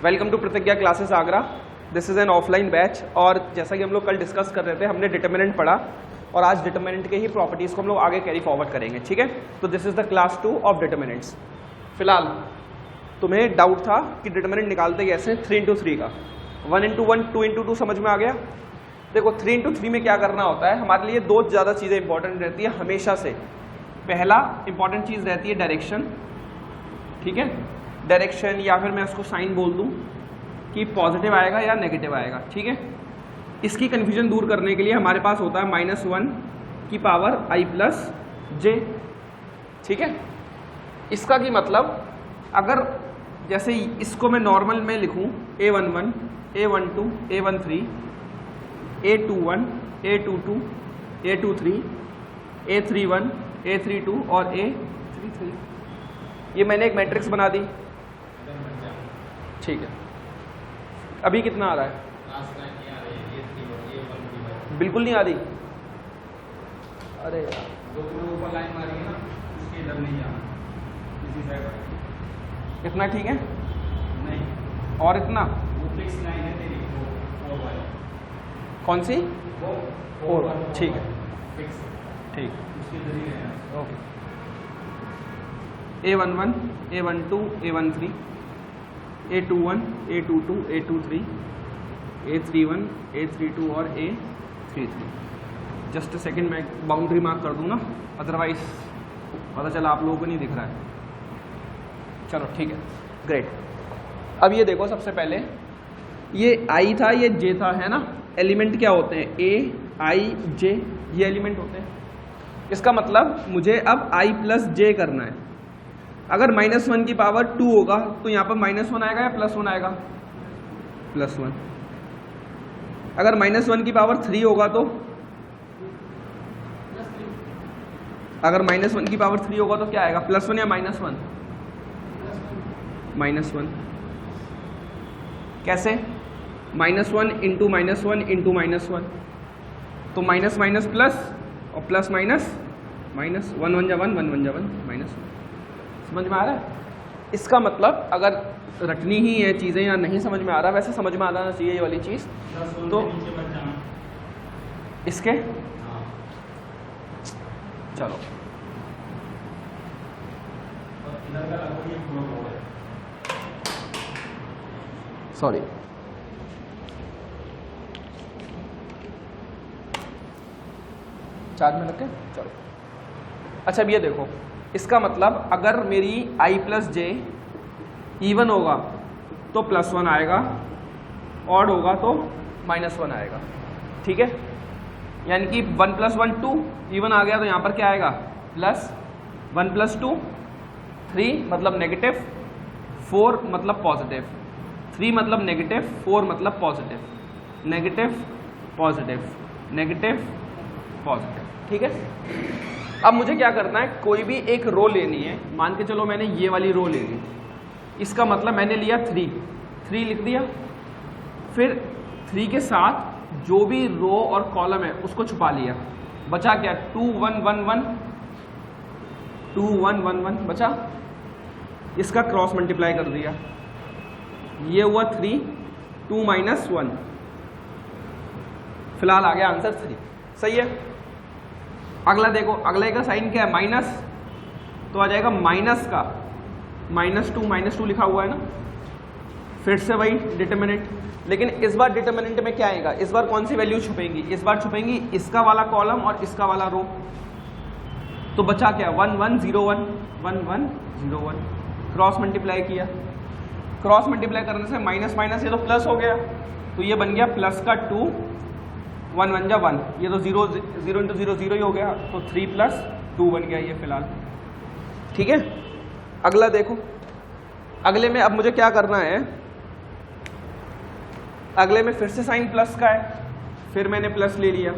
Welcome to प्रतिज्ञा classes Agra. This is an offline batch और जैसा कि हम लोग कल डिस्कस कर रहे थे हमने डिटर्मिनेंट पढ़ा और आज डिटर्मिनेंट के ही प्रॉपर्टीज़ को हम लोग आगे कैरी फॉरवर्ड करेंगे। ठीक है, तो this is the class 2 of determinants. फिलहाल तुम्हें डाउट था कि डिटर्मिनेंट निकालते कैसे 3 into 3 का 1 into 1 2 into 2 समझ में आ गया। देखो 3 into 3 में क्या करना होता है, हमारे लिए दो ज़्यादा चीज़ें इंपॉर्टेंट रहती है हमेशा से। पहला इंपॉर्टेंट चीज़ रहती है डायरेक्शन, ठीक है, डायरेक्शन या फिर मैं उसको साइन बोल दूं कि पॉजिटिव आएगा या नेगेटिव आएगा। ठीक है, इसकी कन्फ्यूजन दूर करने के लिए हमारे पास होता है -1 की पावर i प्लस जे। ठीक है, इसका की मतलब अगर जैसे इसको मैं नॉर्मल में लिखूं a11 a12 a13 a21 a22 a23 a31 a32 और a33, ये मैंने एक मैट्रिक्स बना दी। ठीक है, अभी कितना आ रहा है? बिल्कुल नहीं आ रही। अरे यार ऊपर लाइन मारी है ना, उसके इधर नहीं आना, इसी साइड। इतना ठीक है? नहीं, और इतना वो फिक्स लाइन है तेरी, वो 4 वाली। कौन सी? वो 4। ठीक है, फिक्स, ठीक, उसके इधर ही रहना। Okay. a11 a12 a13 a21 a22 a23 a31 a32 और a33। जस्ट अ सेकेंड, मैं बाउंड्री मार्क कर दूंगा, अदरवाइज पता चला आप लोगों को नहीं दिख रहा है। चलो ठीक है, ग्रेट। अब ये देखो, सबसे पहले ये आई था, ये जे था, है ना। एलिमेंट क्या होते हैं? ए आई जे, ये एलिमेंट होते हैं। इसका मतलब मुझे अब आई प्लस जे करना है। अगर -1 की पावर 2 होगा तो यहाँ पर -1 आएगा या +1 आएगा? +1। अगर -1 की पावर 3 होगा तो, अगर -1 की पावर 3 होगा तो क्या आएगा? +1 या -1? -1। कैसे? -1 इंटू -1 इंटू -1, तो माइनस माइनस प्लस और प्लस माइनस माइनस, 1 1 जा 1 1 1 जा 1 -1। समझ में आ रहा है? इसका मतलब अगर रटनी ही है चीज़ें या नहीं समझ में आ रहा, वैसे समझ में आना चाहिए ये वाली चीज़। तो इसके चलो सॉरी, चार्ज में रखे, चलो। अच्छा अब ये देखो, इसका मतलब अगर मेरी i प्लस जे इवन होगा तो +1 आएगा, ऑड होगा तो -1 आएगा। ठीक है, यानी कि 1 + 1 2, इवन आ गया तो यहाँ पर क्या आएगा? +1 + 2 3 मतलब नेगेटिव, 4 मतलब पॉजिटिव, 3 मतलब नेगेटिव, 4 मतलब positive, negative positive negative positive. ठीक है, अब मुझे क्या करना है, कोई भी एक रो लेनी है। मान के चलो मैंने ये वाली रो ले ली, इसका मतलब मैंने लिया 3 लिख दिया। फिर 3 के साथ जो भी रो और कॉलम है उसको छुपा लिया, बचा क्या? 2 1 1 1 2 1 1 1 बचा। इसका क्रॉस मल्टीप्लाई कर दिया, ये हुआ 3 2 - 1, फिलहाल आ गया आंसर 3। सही है। अगला देखो, अगले का साइन क्या है? माइनस, तो आ जाएगा माइनस का -2 लिखा हुआ है ना। फिर से वही डिटर्मिनेंट, लेकिन इस बार डिटर्मिनेंट में क्या आएगा? इस बार कौन सी वैल्यू छुपेंगी? इस बार छुपेंगी इसका वाला कॉलम और इसका वाला रो। तो बचा क्या? 1 1 0 1 1 1 0 1। क्रॉस मल्टीप्लाई किया, क्रॉस मल्टीप्लाई करने से माइनस माइनस ये तो प्लस हो गया, तो ये बन गया प्लस का 2 1 1 जा 1, ये तो 0 0 इंटू 0 0 ही हो गया, तो 3 + 2 बन गया ये फिलहाल। ठीक है, अगला देखो। अगले में अब मुझे क्या करना है, अगले में फिर से साइन प्लस का है, फिर मैंने प्लस ले लिया।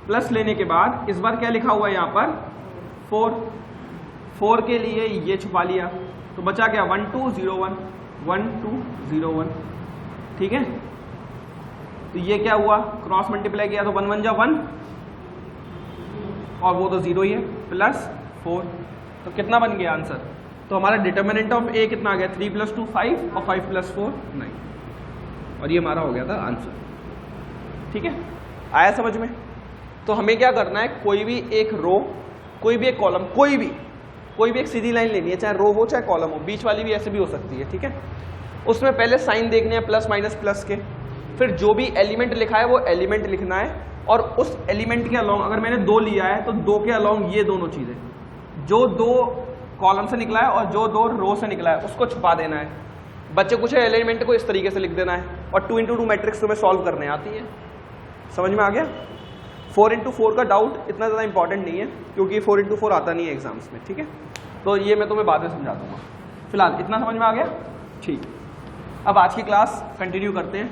प्लस लेने के बाद इस बार क्या लिखा हुआ है यहाँ पर? 4 के लिए ये छुपा लिया, तो बचा क्या? 1 2 0 1 1 2 0 1। ठीक है, तो ये क्या हुआ? क्रॉस मल्टीप्लाई किया तो 1 1 जा 1 और वो तो 0 ही है, +4। तो कितना बन गया आंसर? तो हमारा डिटर्मिनेंट ऑफ ए कितना आ गया 3 + 2 5 और 5 + 4 9, और ये हमारा हो गया था आंसर। ठीक है, आया समझ में? तो हमें क्या करना है, कोई भी एक रो, कोई भी एक कॉलम, कोई भी एक सीधी लाइन लेनी है, चाहे रो हो चाहे कॉलम हो, बीच वाली भी ऐसे भी हो सकती है। ठीक है, उसमें पहले साइन देखने हैं प्लस माइनस प्लस के, फिर जो भी एलिमेंट लिखा है वो एलिमेंट लिखना है, और उस एलिमेंट के अलोंग अगर मैंने 2 लिया है तो 2 के अलोंग ये दोनों चीजें, जो 2 कॉलम से निकला है और जो 2 रो से निकला है उसको छुपा देना है। बच्चे कुछ एलिमेंट को इस तरीके से लिख देना है, और 2 × 2 मैट्रिक्स तुम्हें सॉल्व करने आती है। समझ में आ गया? 4 × 4 का डाउट इतना ज़्यादा इंपॉर्टेंट नहीं है, क्योंकि 4 × 4 आता नहीं है एग्जाम्स में। ठीक है, तो ये मैं तुम्हें बाद में समझा दूंगा। फिलहाल इतना समझ में आ गया? ठीक, अब आज की क्लास कंटिन्यू करते हैं,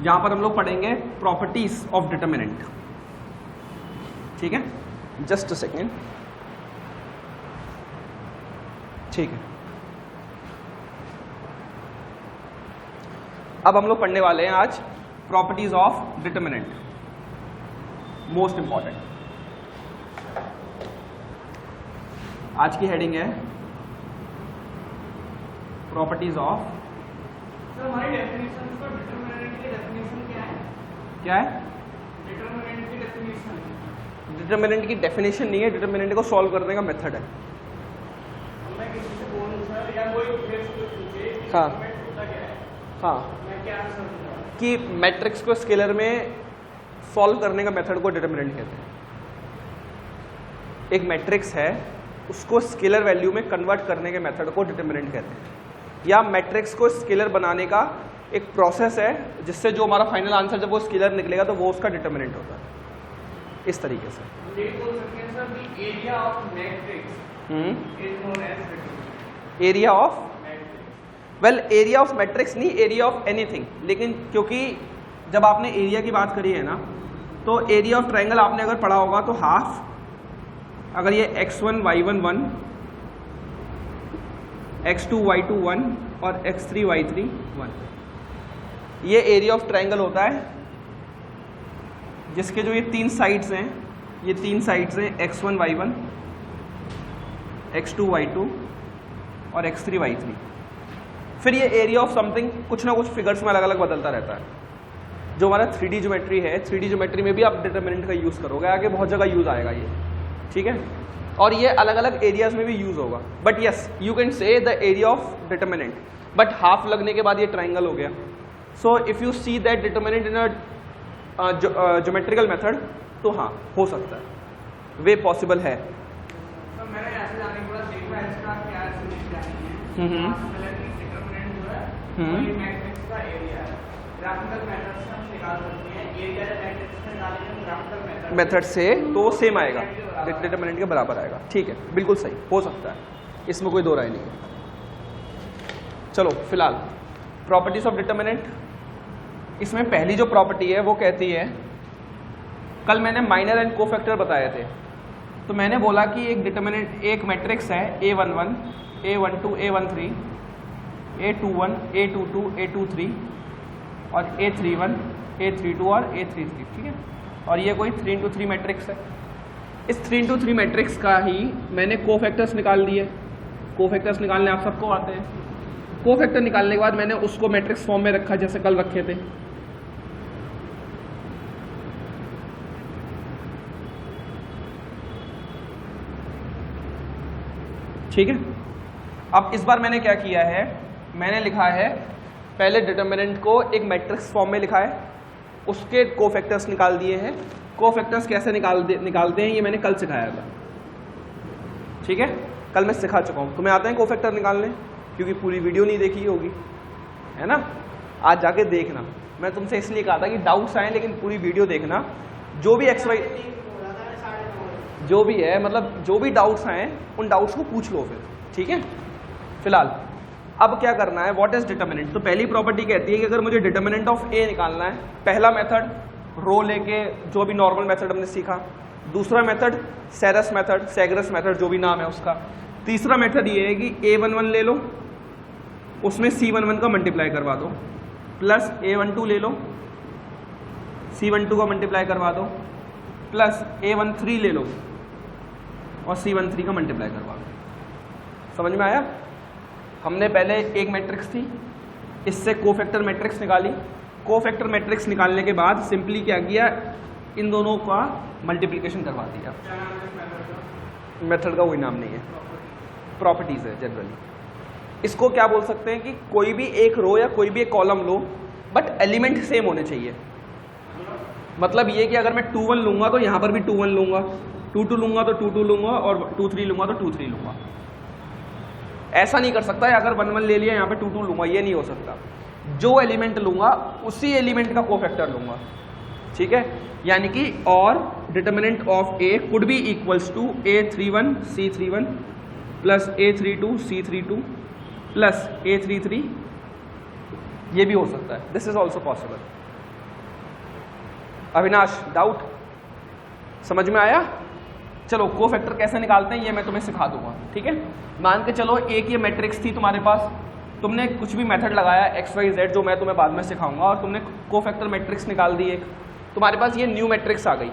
जहाँ पर हम लोग पढ़ेंगे प्रॉपर्टीज ऑफ डिटर्मिनेंट। ठीक है, जस्ट अ सेकेंड। ठीक है, अब हम लोग पढ़ने वाले हैं आज properties of determinant, most important. आज की हेडिंग है प्रॉपर्टीज ऑफ। सर हमारी डेफिनेशन को डिटरमिनेंट की डेफिनेशन क्या है? क्या है डिटरमिनेंट की डेफिनेशन? डिटर्मिनेंट की डेफिनेशन नहीं है, डिटर्मिनेंट को सॉल्व करने का मेथड है। मैं किसी से बोलूं सर, या कोई फिर से पूछे कि हाँ। डिटरमिनेंट होता क्या है, हाँ, मैं क्या आंसर दूंगा? कि मैट्रिक्स को स्केलर में सॉल्व करने का मेथड को डिटर्मिनेंट कहते हैं। एक मैट्रिक्स है, उसको स्केलर वैल्यू में कन्वर्ट करने के मेथड को डिटर्मिनेंट कहते हैं, या मैट्रिक्स को स्केलर बनाने का एक प्रोसेस है, जिससे जो हमारा फाइनल आंसर जब वो स्केलर निकलेगा तो वो उसका डिटर्मिनेंट होता है। इस तरीके से ये बोल सकते हैं sir the area of matrix is known as determinant. Area of, matrix well area of matrix नहीं, एरिया ऑफ एनीथिंग। लेकिन क्योंकि जब आपने एरिया की बात करी है ना, तो एरिया ऑफ ट्रायंगल आपने अगर पढ़ा होगा तो हाफ, अगर ये x1 y1 1, x2 y2 1 और x3 y3 1, ये एरिया ऑफ ट्रायंगल होता है, जिसके जो ये 3 साइड्स हैं, ये 3 साइड्स हैं x1 y1, x2 y2 और x3 y3। फिर ये एरिया ऑफ समथिंग कुछ ना कुछ फिगर्स में अलग अलग बदलता रहता है। जो हमारा 3D ज्योमेट्री है, 3D ज्योमेट्री में भी आप डिटर्मिनेंट का यूज़ करोगे, आगे बहुत जगह यूज़ आएगा ये। ठीक है, और ये अलग अलग एरियाज में भी यूज़ होगा। But yes, you can say the area of determinant, but half लगने के बाद ये ट्राइंगल हो गया। So if you see that determinant in a geometrical method, तो हाँ हो सकता है, वे पॉसिबल है। तो मैंने ऐसे जाने के बाद देखा इसका क्या सॉल्यूशन है। डिटरमिनेंट जो है वो ये मैट्रिक्स का एरिया है। ग्राफिकल मेथड से हम निकाल सकते हैं एरिया, जब मैट्रिक्स में निकालेंगे ग्राफिकल मेथड से तो सेम आएगा, डिटर्मिनेंट के बराबर आएगा। ठीक है, बिल्कुल सही, हो सकता है, इसमें कोई दो राय नहीं है। चलो फिलहाल प्रॉपर्टीज ऑफ डिटर्मिनेंट, इसमें पहली जो प्रॉपर्टी है वो कहती है, कल मैंने माइनर एंड कोफैक्टर बताए थे, तो मैंने बोला कि एक डिटर्मिनेंट, एक मैट्रिक्स है A11, A12, A13, A21, A22, A23 और A31, A32 और A33। ठीक है, और ये कोई 3 × 3 मैट्रिक्स है। इस 3 × 3 मैट्रिक्स का ही मैंने कोफैक्टर्स निकाल दिए। कोफैक्टर्स निकालने आप सबको आते हैं। कोफैक्टर निकालने के बाद मैंने उसको मैट्रिक्स फॉर्म में रखा, जैसे कल रखे थे। ठीक है, अब इस बार मैंने क्या किया है, मैंने लिखा है पहले डिटर्मिनेंट को एक मैट्रिक्स फॉर्म में लिखा है, उसके कोफैक्टर्स निकाल दिए हैं। कोफैक्टर्स कैसे निकालते हैं ये मैंने कल सिखाया था। ठीक है, कल मैं सिखा चुका हूँ। तुम्हें आते हैं कोफैक्टर निकालने, क्योंकि पूरी वीडियो नहीं देखी होगी, है ना। आज जाके देखना, मैं तुमसे इसलिए कहा था कि डाउट्स आए, लेकिन पूरी वीडियो देखना। जो भी XY जो भी है, मतलब जो भी डाउट्स आए उन डाउट्स को पूछ लो फिर। ठीक है, फिलहाल अब क्या करना है, व्हाट इज डिटर्मिनेंट। तो पहली प्रॉपर्टी कहती है कि अगर मुझे डिटर्मिनेंट ऑफ A निकालना है, पहला मेथड रो लेके, जो भी नॉर्मल मेथड हमने सीखा। दूसरा मेथड सेरस मेथड, सेग्रस मेथड, जो भी नाम है उसका। तीसरा मेथड ये है कि A11 ले लो, उसमें C11 का मल्टीप्लाई करवा दो, प्लस A12 ले लो, C12 का मल्टीप्लाई करवा दो, प्लस A13 ले लो और C13 का मल्टीप्लाई करवा दो। समझ में आया? हमने पहले एक मैट्रिक्स थी, इससे कोफैक्टर मैट्रिक्स निकाली। कोफैक्टर मैट्रिक्स निकालने के बाद सिंपली क्या किया, इन दोनों का मल्टीप्लिकेशन करवा दिया। मेथड का कोई नाम नहीं है, प्रॉपर्टीज है जनरली। इसको क्या बोल सकते हैं कि कोई भी एक रो या कोई भी एक column low, but element same होने चाहिए। मतलब ये कि अगर मैं 2 1 लूंगा तो यहाँ पर भी 2 1 लूंगा, 2 2 लूंगा तो 2 2 लूंगा, और 2 3 लूंगा तो 2 3 लूंगा। ऐसा नहीं कर सकता है अगर 1 1 ले लिया यहाँ पे 2 2 लूंगा, ये नहीं हो सकता। जो एलिमेंट लूंगा उसी एलिमेंट का कोफैक्टर लूंगा, ठीक है। यानी कि और determinant of A could be equals to A31 C31 plus A32 C32 plus A33, ये भी हो सकता है। This is also possible. Avinash, doubt? समझ में आया? चलो कोफैक्टर कैसे निकालते हैं ये मैं तुम्हें सिखा दूंगा, ठीक है। मान के चलो एक ये मैट्रिक्स थी तुम्हारे पास, तुमने कुछ भी मेथड लगाया XYZ जो मैं तुम्हें बाद में सिखाऊंगा, और तुमने कोफैक्टर मैट्रिक्स निकाल दी एक, तुम्हारे पास ये न्यू मैट्रिक्स आ गई।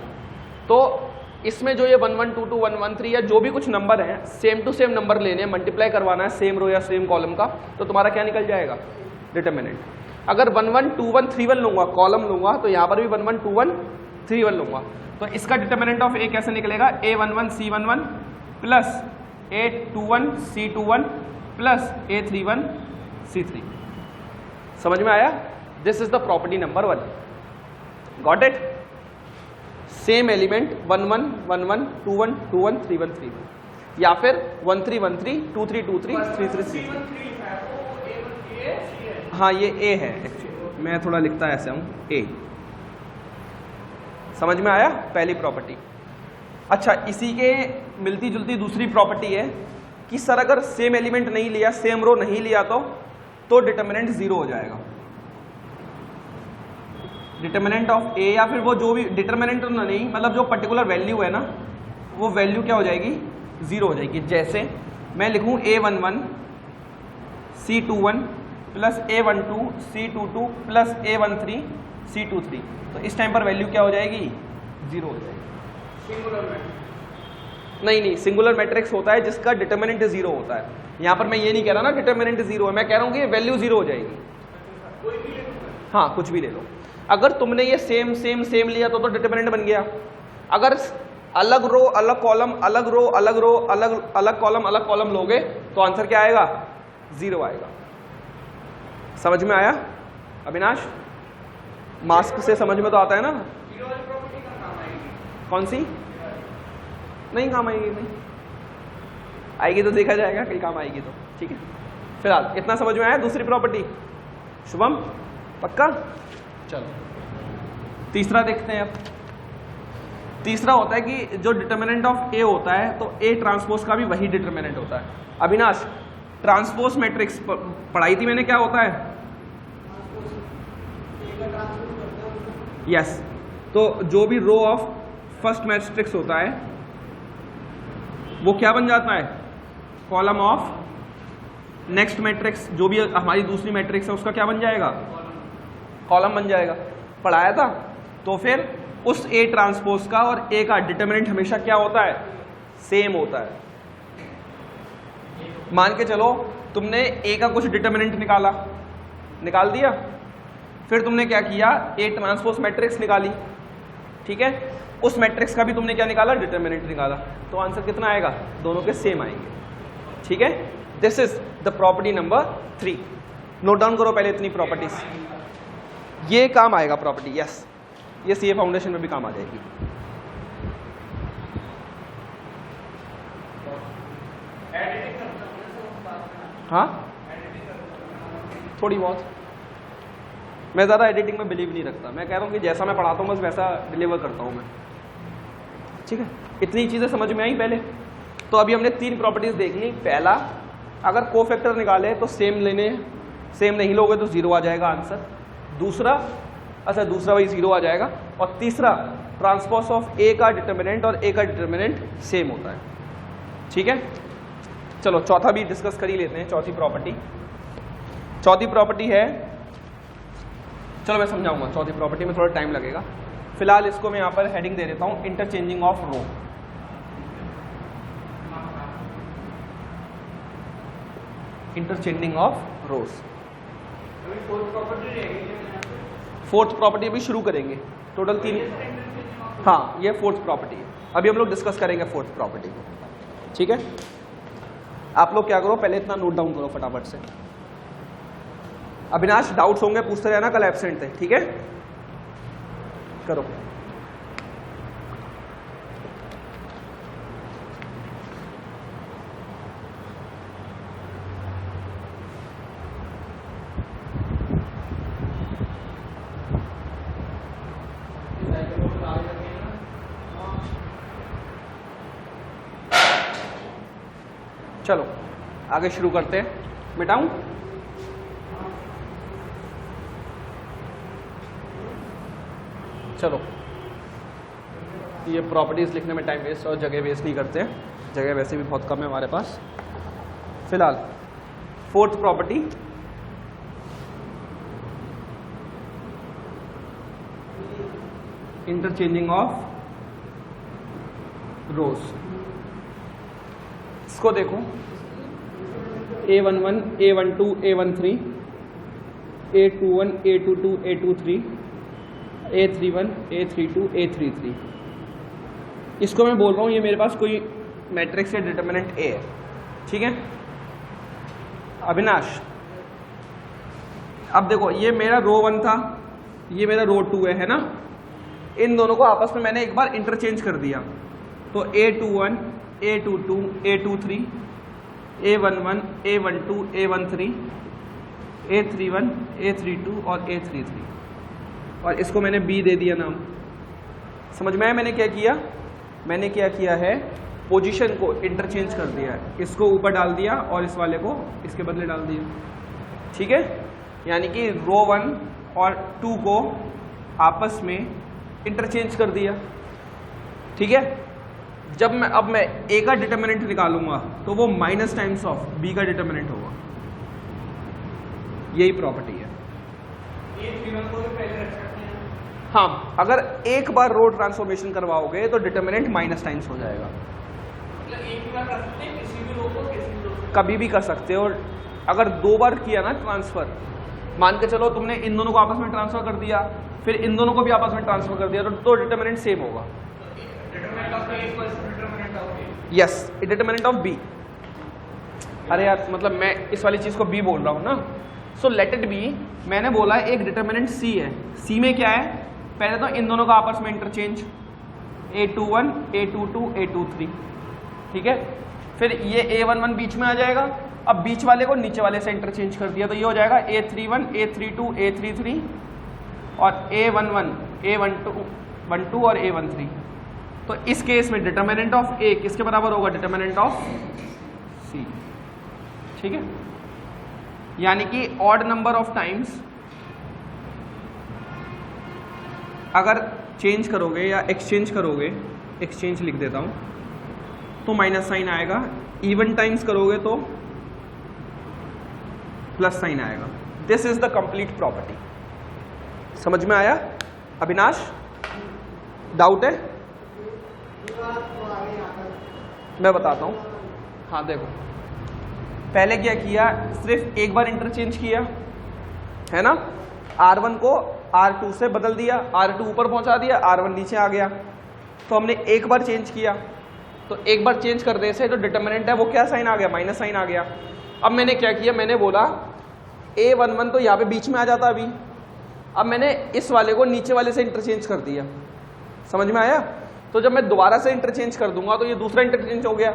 तो इसमें जो ये 1 1 2 2 1 1 3 या जो भी कुछ नंबर हैं, सेम टू सेम नंबर लेने हैं, मल्टीप्लाई करवाना है सेम रो या सेम कॉलम का, तो तुम्हारा क्या निकल जाएगा, डिटर्मिनेंट। अगर 1 1 2 1 3 1 लूंगा, कॉलम लूंगा, तो यहाँ पर भी 1 1 2 1 3 1 लूंगा, तो इसका डिटर्मिनेंट ऑफ ए कैसे निकलेगा, A11 C11 plus A21 C21 plus A31 C3। समझ में आया? This is the property number 1। Got it? Same element 1 1 1 1 2 1 2 1 3 1 3 1, या फिर 1 3 1 3 2 3 2 3 3 3 3। हाँ ये ए है एक्चुअली, मैं थोड़ा लिखता ऐसे हूँ ए। समझ में आया पहली प्रॉपर्टी? अच्छा, इसी के मिलती जुलती दूसरी प्रॉपर्टी है कि सर अगर सेम एलिमेंट नहीं लिया, सेम रो नहीं लिया तो डिटर्मिनेंट 0 हो जाएगा। डिटर्मिनेंट ऑफ ए, या फिर वो जो भी डिटर्मिनेंट नहीं, मतलब जो पर्टिकुलर वैल्यू है ना, वो वैल्यू क्या हो जाएगी, 0 हो जाएगी। जैसे मैं लिखूं A11 C21 plus A12 C22 plus A13 C23, तो इस टाइम पर वैल्यू क्या हो जाएगी, 0 हो जाएगी। नहीं, सिंगुलर मैट्रिक्स होता है जिसका डिटर्मिनेंट 0 होता है। यहाँ पर मैं ये नहीं कह रहा ना डिटर्मिनेंट 0 है, मैं कह रहा हूँ कि वैल्यू 0 हो जाएगी। हाँ, कुछ भी ले लो। अगर तुमने ये सेम सेम सेम लिया तो डिटर्मिनेंट बन गया। अगर अलग रो अलग कॉलम, अलग रो अलग रो, अलग अलग कॉलम लोगे तो आंसर क्या आएगा, 0 आएगा। समझ में आया अविनाश? मास्क से समझ में तो आता है ना। कौन सी? नहीं काम आएगी, नहीं आएगी तो देखा जाएगा, कहीं काम आएगी तो, ठीक है। फिलहाल इतना समझ में आया। दूसरी प्रॉपर्टी शुभम पक्का? चलो तीसरा देखते हैं। अब तीसरा होता है कि जो डिटर्मिनेंट ऑफ ए होता है तो ए ट्रांसपोज का भी वही डिटर्मिनेंट होता है। अविनाश, ट्रांसपोज मैट्रिक्स पढ़ाई थी मैंने, क्या होता है? यस, तो जो भी रो ऑफ फर्स्ट मैट्रिक्स होता है वो क्या बन जाता है, कॉलम ऑफ नेक्स्ट मैट्रिक्स। जो भी हमारी दूसरी मैट्रिक्स है उसका क्या बन जाएगा, कॉलम बन जाएगा। पढ़ाया था। तो फिर उस ए ट्रांसपोज का और ए का डिटर्मिनेंट हमेशा क्या होता है, सेम होता है। मान के चलो तुमने ए का कुछ डिटर्मिनेंट निकाल दिया, फिर तुमने क्या किया, ए ट्रांसपोज मैट्रिक्स निकाली, ठीक है। उस मैट्रिक्स का भी तुमने क्या निकाला, डिटर्मिनेंट निकाला, तो आंसर कितना आएगा, दोनों के सेम आएंगे, ठीक है। This is the property number 3। Note down करो पहले इतनी प्रॉपर्टीज, ये काम आएगा प्रॉपर्टी। यस, ये सीए फाउंडेशन में भी काम आ जाएगी। हाँ थोड़ी बहुत, मैं ज़्यादा एडिटिंग में बिलीव नहीं रखता। मैं कह रहा हूँ कि जैसा मैं पढ़ाता हूँ बस वैसा डिलीवर करता हूँ मैं, ठीक है। इतनी चीज़ें समझ में आई पहले। तो अभी हमने 3 प्रॉपर्टीज देख ली। पहला, अगर कोफैक्टर निकाले तो सेम लेने, सेम नहीं लोगे तो 0 आ जाएगा आंसर। दूसरा वही 0 आ जाएगा। और तीसरा, ट्रांसपोज ऑफ ए का डिटर्मिनेंट और ए का डिटर्मिनेंट सेम होता है, ठीक है। चलो चौथा भी डिस्कस कर ही लेते हैं। चौथी प्रॉपर्टी है, चलो मैं समझाऊंगा। चौथी प्रॉपर्टी में थोड़ा टाइम लगेगा। फिलहाल इसको मैं यहाँ पर हेडिंग दे देता हूँ, interchanging of row. Interchanging of rows. अभी फोर्थ प्रॉपर्टी रहेगी, फोर्थ प्रॉपर्टी अभी शुरू करेंगे, टोटल 3। हाँ, ये फोर्थ प्रॉपर्टी है, अभी हम लोग डिस्कस करेंगे फोर्थ प्रॉपर्टी को, ठीक है। आप लोग क्या करो, पहले इतना नोट डाउन करो फटाफट से। अविनाश डाउट्स होंगे पूछते रहना, कल एब्सेंट थे, ठीक है, करो। चलो आगे शुरू करते हैं। मिटाऊं? चलो, ये प्रॉपर्टीज लिखने में टाइम वेस्ट और जगह वेस्ट नहीं करते हैं, जगह वैसे भी बहुत कम है हमारे पास। फिलहाल फोर्थ प्रॉपर्टी, इंटरचेंजिंग ऑफ रोज। इसको देखो, A11, A12, A13, A21, A22, A23, A31, A32, A33। इसको मैं बोल रहा हूँ, ये मेरे पास कोई मैट्रिक्स या डिटरमिनेंट A है, ठीक है। अविनाश, अब देखो, ये मेरा रो 1 था, ये मेरा रो 2 है ना। इन दोनों को आपस में मैंने एक बार इंटरचेंज कर दिया, तो A21, A22, A23, A11, A12, A13, A31, A32 और A33, और इसको मैंने B दे दिया नाम। समझ में आया मैंने क्या किया? मैंने क्या किया है, पोजीशन को इंटरचेंज कर दिया है, इसको ऊपर डाल दिया और इस वाले को इसके बदले डाल दिया, ठीक है। यानी कि रो 1 और 2 को आपस में इंटरचेंज कर दिया, ठीक है। जब मैं अब मैं A का डिटरमिनेंट निकालूंगा तो वो माइनस टाइम्स ऑफ B का डिटरमिनेंट होगा, यही प्रॉपर्टी है। A31 को भी पहले रख सकते हैं। हाँ, अगर एक बार रो ट्रांसफॉर्मेशन करवाओगे तो डिटरमिनेंट माइनस टाइम्स हो जाएगा। मतलब एक ही बार कर सकते हैं, किसी भी रो को किसी भी रो को कभी भी कर सकते हो। अगर 2 बार किया ना ट्रांसफर, मान के चलो तुमने इन दोनों को आपस में ट्रांसफर कर दिया, फिर इन दोनों को भी आपस में ट्रांसफर कर दिया, तो डिटरमिनेंट सेम होगा। Determinant of A equals to determinant of B। Yes, determinant of B। अरे यार, मतलब मैं इस वाली चीज को B बोल रहा हूँ ना। सो लेट इट बी, मैंने बोला एक डिटरमिनेंट C है। C में क्या है, पहले तो इन दोनों का आपस में इंटरचेंज, A21, A22, A23, ठीक है। फिर ये A11 बीच में आ जाएगा, अब बीच वाले को नीचे वाले से इंटरचेंज कर दिया, तो ये हो जाएगा A31, A32, A33 और A11, A12 और A13। तो इस केस में डिटरमिनेंट ऑफ A किसके बराबर होगा, डिटरमिनेंट ऑफ C, ठीक है। यानी कि ऑड नंबर ऑफ टाइम्स अगर चेंज करोगे या एक्सचेंज करोगे, एक्सचेंज लिख देता हूं, तो माइनस साइन आएगा। इवन टाइम्स करोगे तो प्लस साइन आएगा। This is the complete property. समझ में आया अविनाश? डाउट है? मैं बताता हूं। हाँ देखो, पहले क्या किया, सिर्फ एक बार इंटरचेंज किया है ना। R1 को R2 से बदल दिया, R2 ऊपर पहुंचा दिया, R1 नीचे आ गया। तो हमने एक बार चेंज किया, तो एक बार चेंज करने से जो डिटरमिनेंट है वो क्या साइन आ गया, माइनस साइन आ गया। अब मैंने क्या किया, मैंने बोला A11 तो यहाँ पे बीच में आ जाता अभी, अब मैंने इस वाले को नीचे वाले से इंटरचेंज कर दिया। समझ में आया? तो जब मैं दोबारा से इंटरचेंज कर दूंगा तो ये दूसरा इंटरचेंज हो गया।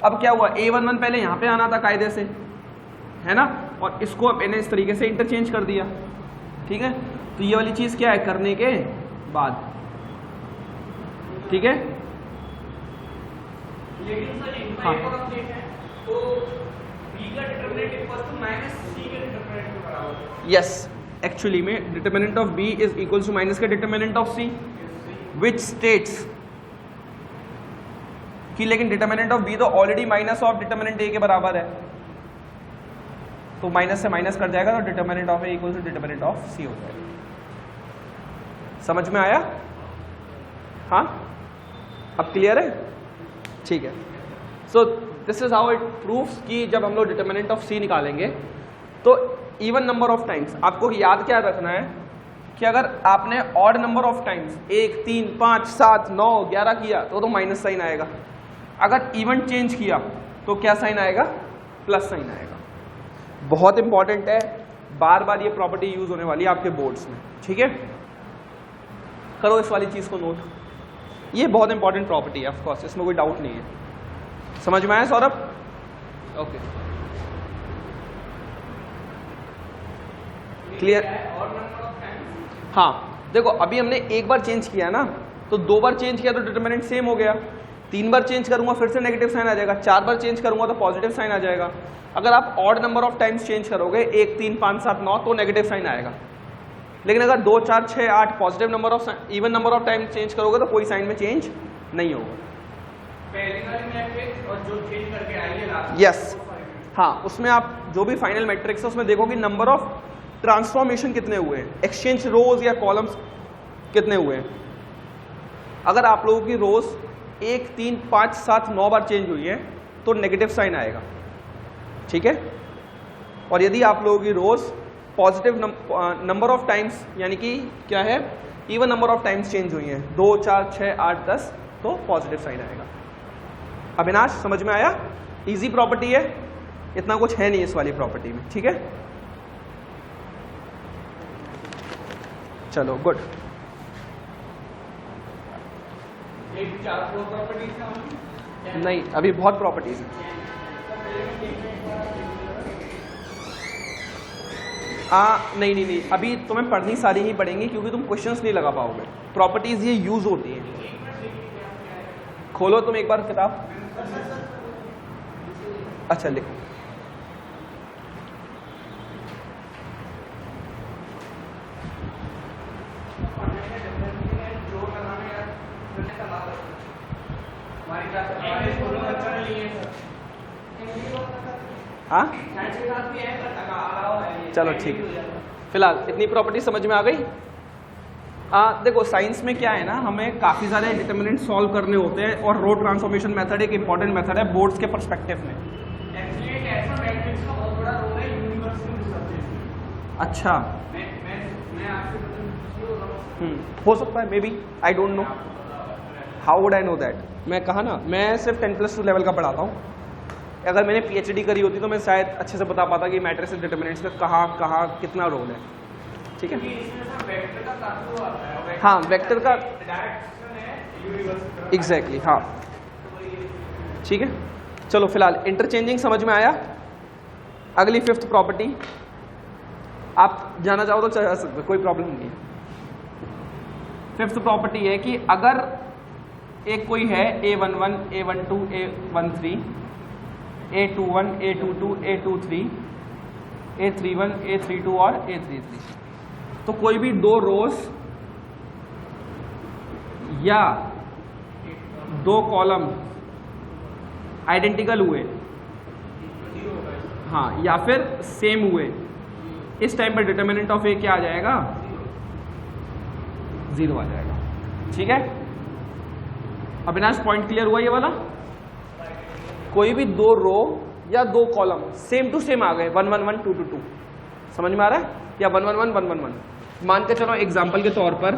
अब क्या हुआ, A11 पहले यहाँ पे आना था कायदे से, है ना, और इसको मैंने इस तरीके से इंटरचेंज कर दिया, ठीक है। तो ये वाली चीज क्या है, करने के बाद, ठीक है। लेकिन सर इनका एक और अपडेट है, तो B का determinant equals to minus C के डिटरमिनेंट के बराबर है। यस, एक्चुअली में determinant of B is equals to minus का determinant of C, which states कि लेकिन डिटरमिनेंट ऑफ B तो already minus of determinant A के बराबर है, तो माइनस से माइनस कर जाएगा तो determinant of A equals to determinant of C हो जाएगा। समझ में आया? हाँ, अब क्लियर है? ठीक है। So this is how it proves कि जब हम लोग डिटर्मिनेंट ऑफ सी निकालेंगे तो इवन नंबर ऑफ टाइम्स, आपको याद क्या रखना है कि अगर आपने ऑड नंबर ऑफ टाइम्स 1, 3, 5, 7, 9, 11 किया तो माइनस साइन आएगा। अगर इवन चेंज किया तो क्या साइन आएगा? प्लस साइन आएगा। बहुत इंपॉर्टेंट है, बार बार ये प्रॉपर्टी यूज होने वाली है आपके बोर्ड्स में, ठीक है। करो इस वाली चीज को नोट, ये बहुत इंपॉर्टेंट प्रॉपर्टी है, ऑफ कोर्स इसमें कोई डाउट नहीं है। समझ में आया सौरभ? Okay, clear? हाँ देखो, अभी हमने एक बार चेंज किया ना, तो 2 बार चेंज किया तो डिटरमिनेंट सेम हो गया। 3 बार चेंज करूंगा फिर से नेगेटिव साइन आ जाएगा। 4 बार चेंज करूंगा तो पॉजिटिव साइन आ जाएगा। अगर आप odd number of times change करोगे 1, 3, 5, 7, 9 तो नेगेटिव साइन आएगा। लेकिन अगर 2, 4, 6, 8 positive number of even number of times change करोगे तो कोई साइन में चेंज नहीं होगा। यस, हाँ, उसमें आप जो भी फाइनल मैट्रिक्स है उसमें देखो कि नंबर ऑफ ट्रांसफॉर्मेशन कितने हुए हैं, एक्सचेंज रोज या कॉलम्स कितने हुए हैं। अगर आप लोगों की रोज 1, 3, 5, 7, 9 बार चेंज हुई है तो नेगेटिव साइन आएगा, ठीक है। और यदि आप लोगों की रोज पॉजिटिव नंबर ऑफ टाइम्स यानी कि क्या है, even number of times change हुई है 2, 4, 6, 8, 10 तो पॉजिटिव साइन आएगा। अविनाश समझ में आया? इजी प्रॉपर्टी है, इतना कुछ है नहीं इस वाली प्रॉपर्टी में, ठीक है। चलो गुड। नहीं, अभी बहुत प्रॉपर्टीज हैं। नहीं, अभी तुम्हें पढ़नी सारी ही पड़ेंगी क्योंकि तुम क्वेश्चंस नहीं लगा पाओगे। प्रॉपर्टीज ये यूज होती हैं। खोलो तुम एक बार किताब। अच्छा लिखो। हाँ चलो ठीक है, फिलहाल इतनी प्रॉपर्टी समझ में आ गई। देखो साइंस में क्या है ना, हमें काफ़ी सारे डिटर्मिनेंट सॉल्व करने होते हैं और रो ट्रांसफॉर्मेशन मेथड एक इंपॉर्टेंट मेथड है बोर्ड्स के पर्सपेक्टिव में। अच्छा, हो सकता है, may be, I don't know, how would I know that. मैं कहा ना, मैं सिर्फ 10+2 लेवल का पढ़ाता हूँ। अगर मैंने PhD करी होती तो मैं शायद अच्छे से बता पाता कि मैट्रिसेस डिटर्मिनेंट्स का कहाँ कितना रोल है, ठीक है। हाँ, वेक्टर का एग्जैक्टली, हाँ ठीक है। चलो फिलहाल इंटरचेंजिंग समझ में आया। अगली 5th प्रॉपर्टी, आप जाना चाहो तो जा सकते, कोई प्रॉब्लम नहीं है। 5th प्रॉपर्टी है कि अगर एक कोई है A11, A12, A13, A21, A22, A23, A31, A32 और A33, तो कोई भी 2 रोज या 2 कॉलम आइडेंटिकल हुए, हाँ, या फिर सेम हुए, इस टाइम पर डिटर्मिनेंट ऑफ ए क्या आ जाएगा? 0 आ जाएगा, ठीक है। अविनाश पॉइंट क्लियर हुआ ये वाला? कोई भी 2 रो या 2 कॉलम सेम टू सेम आ गए, 1, 1, 1, 2, 2, 2, समझ में आ रहा है? या 1, 1, 1, 1, 1, 1। मान के चलो एग्जाम्पल के तौर पर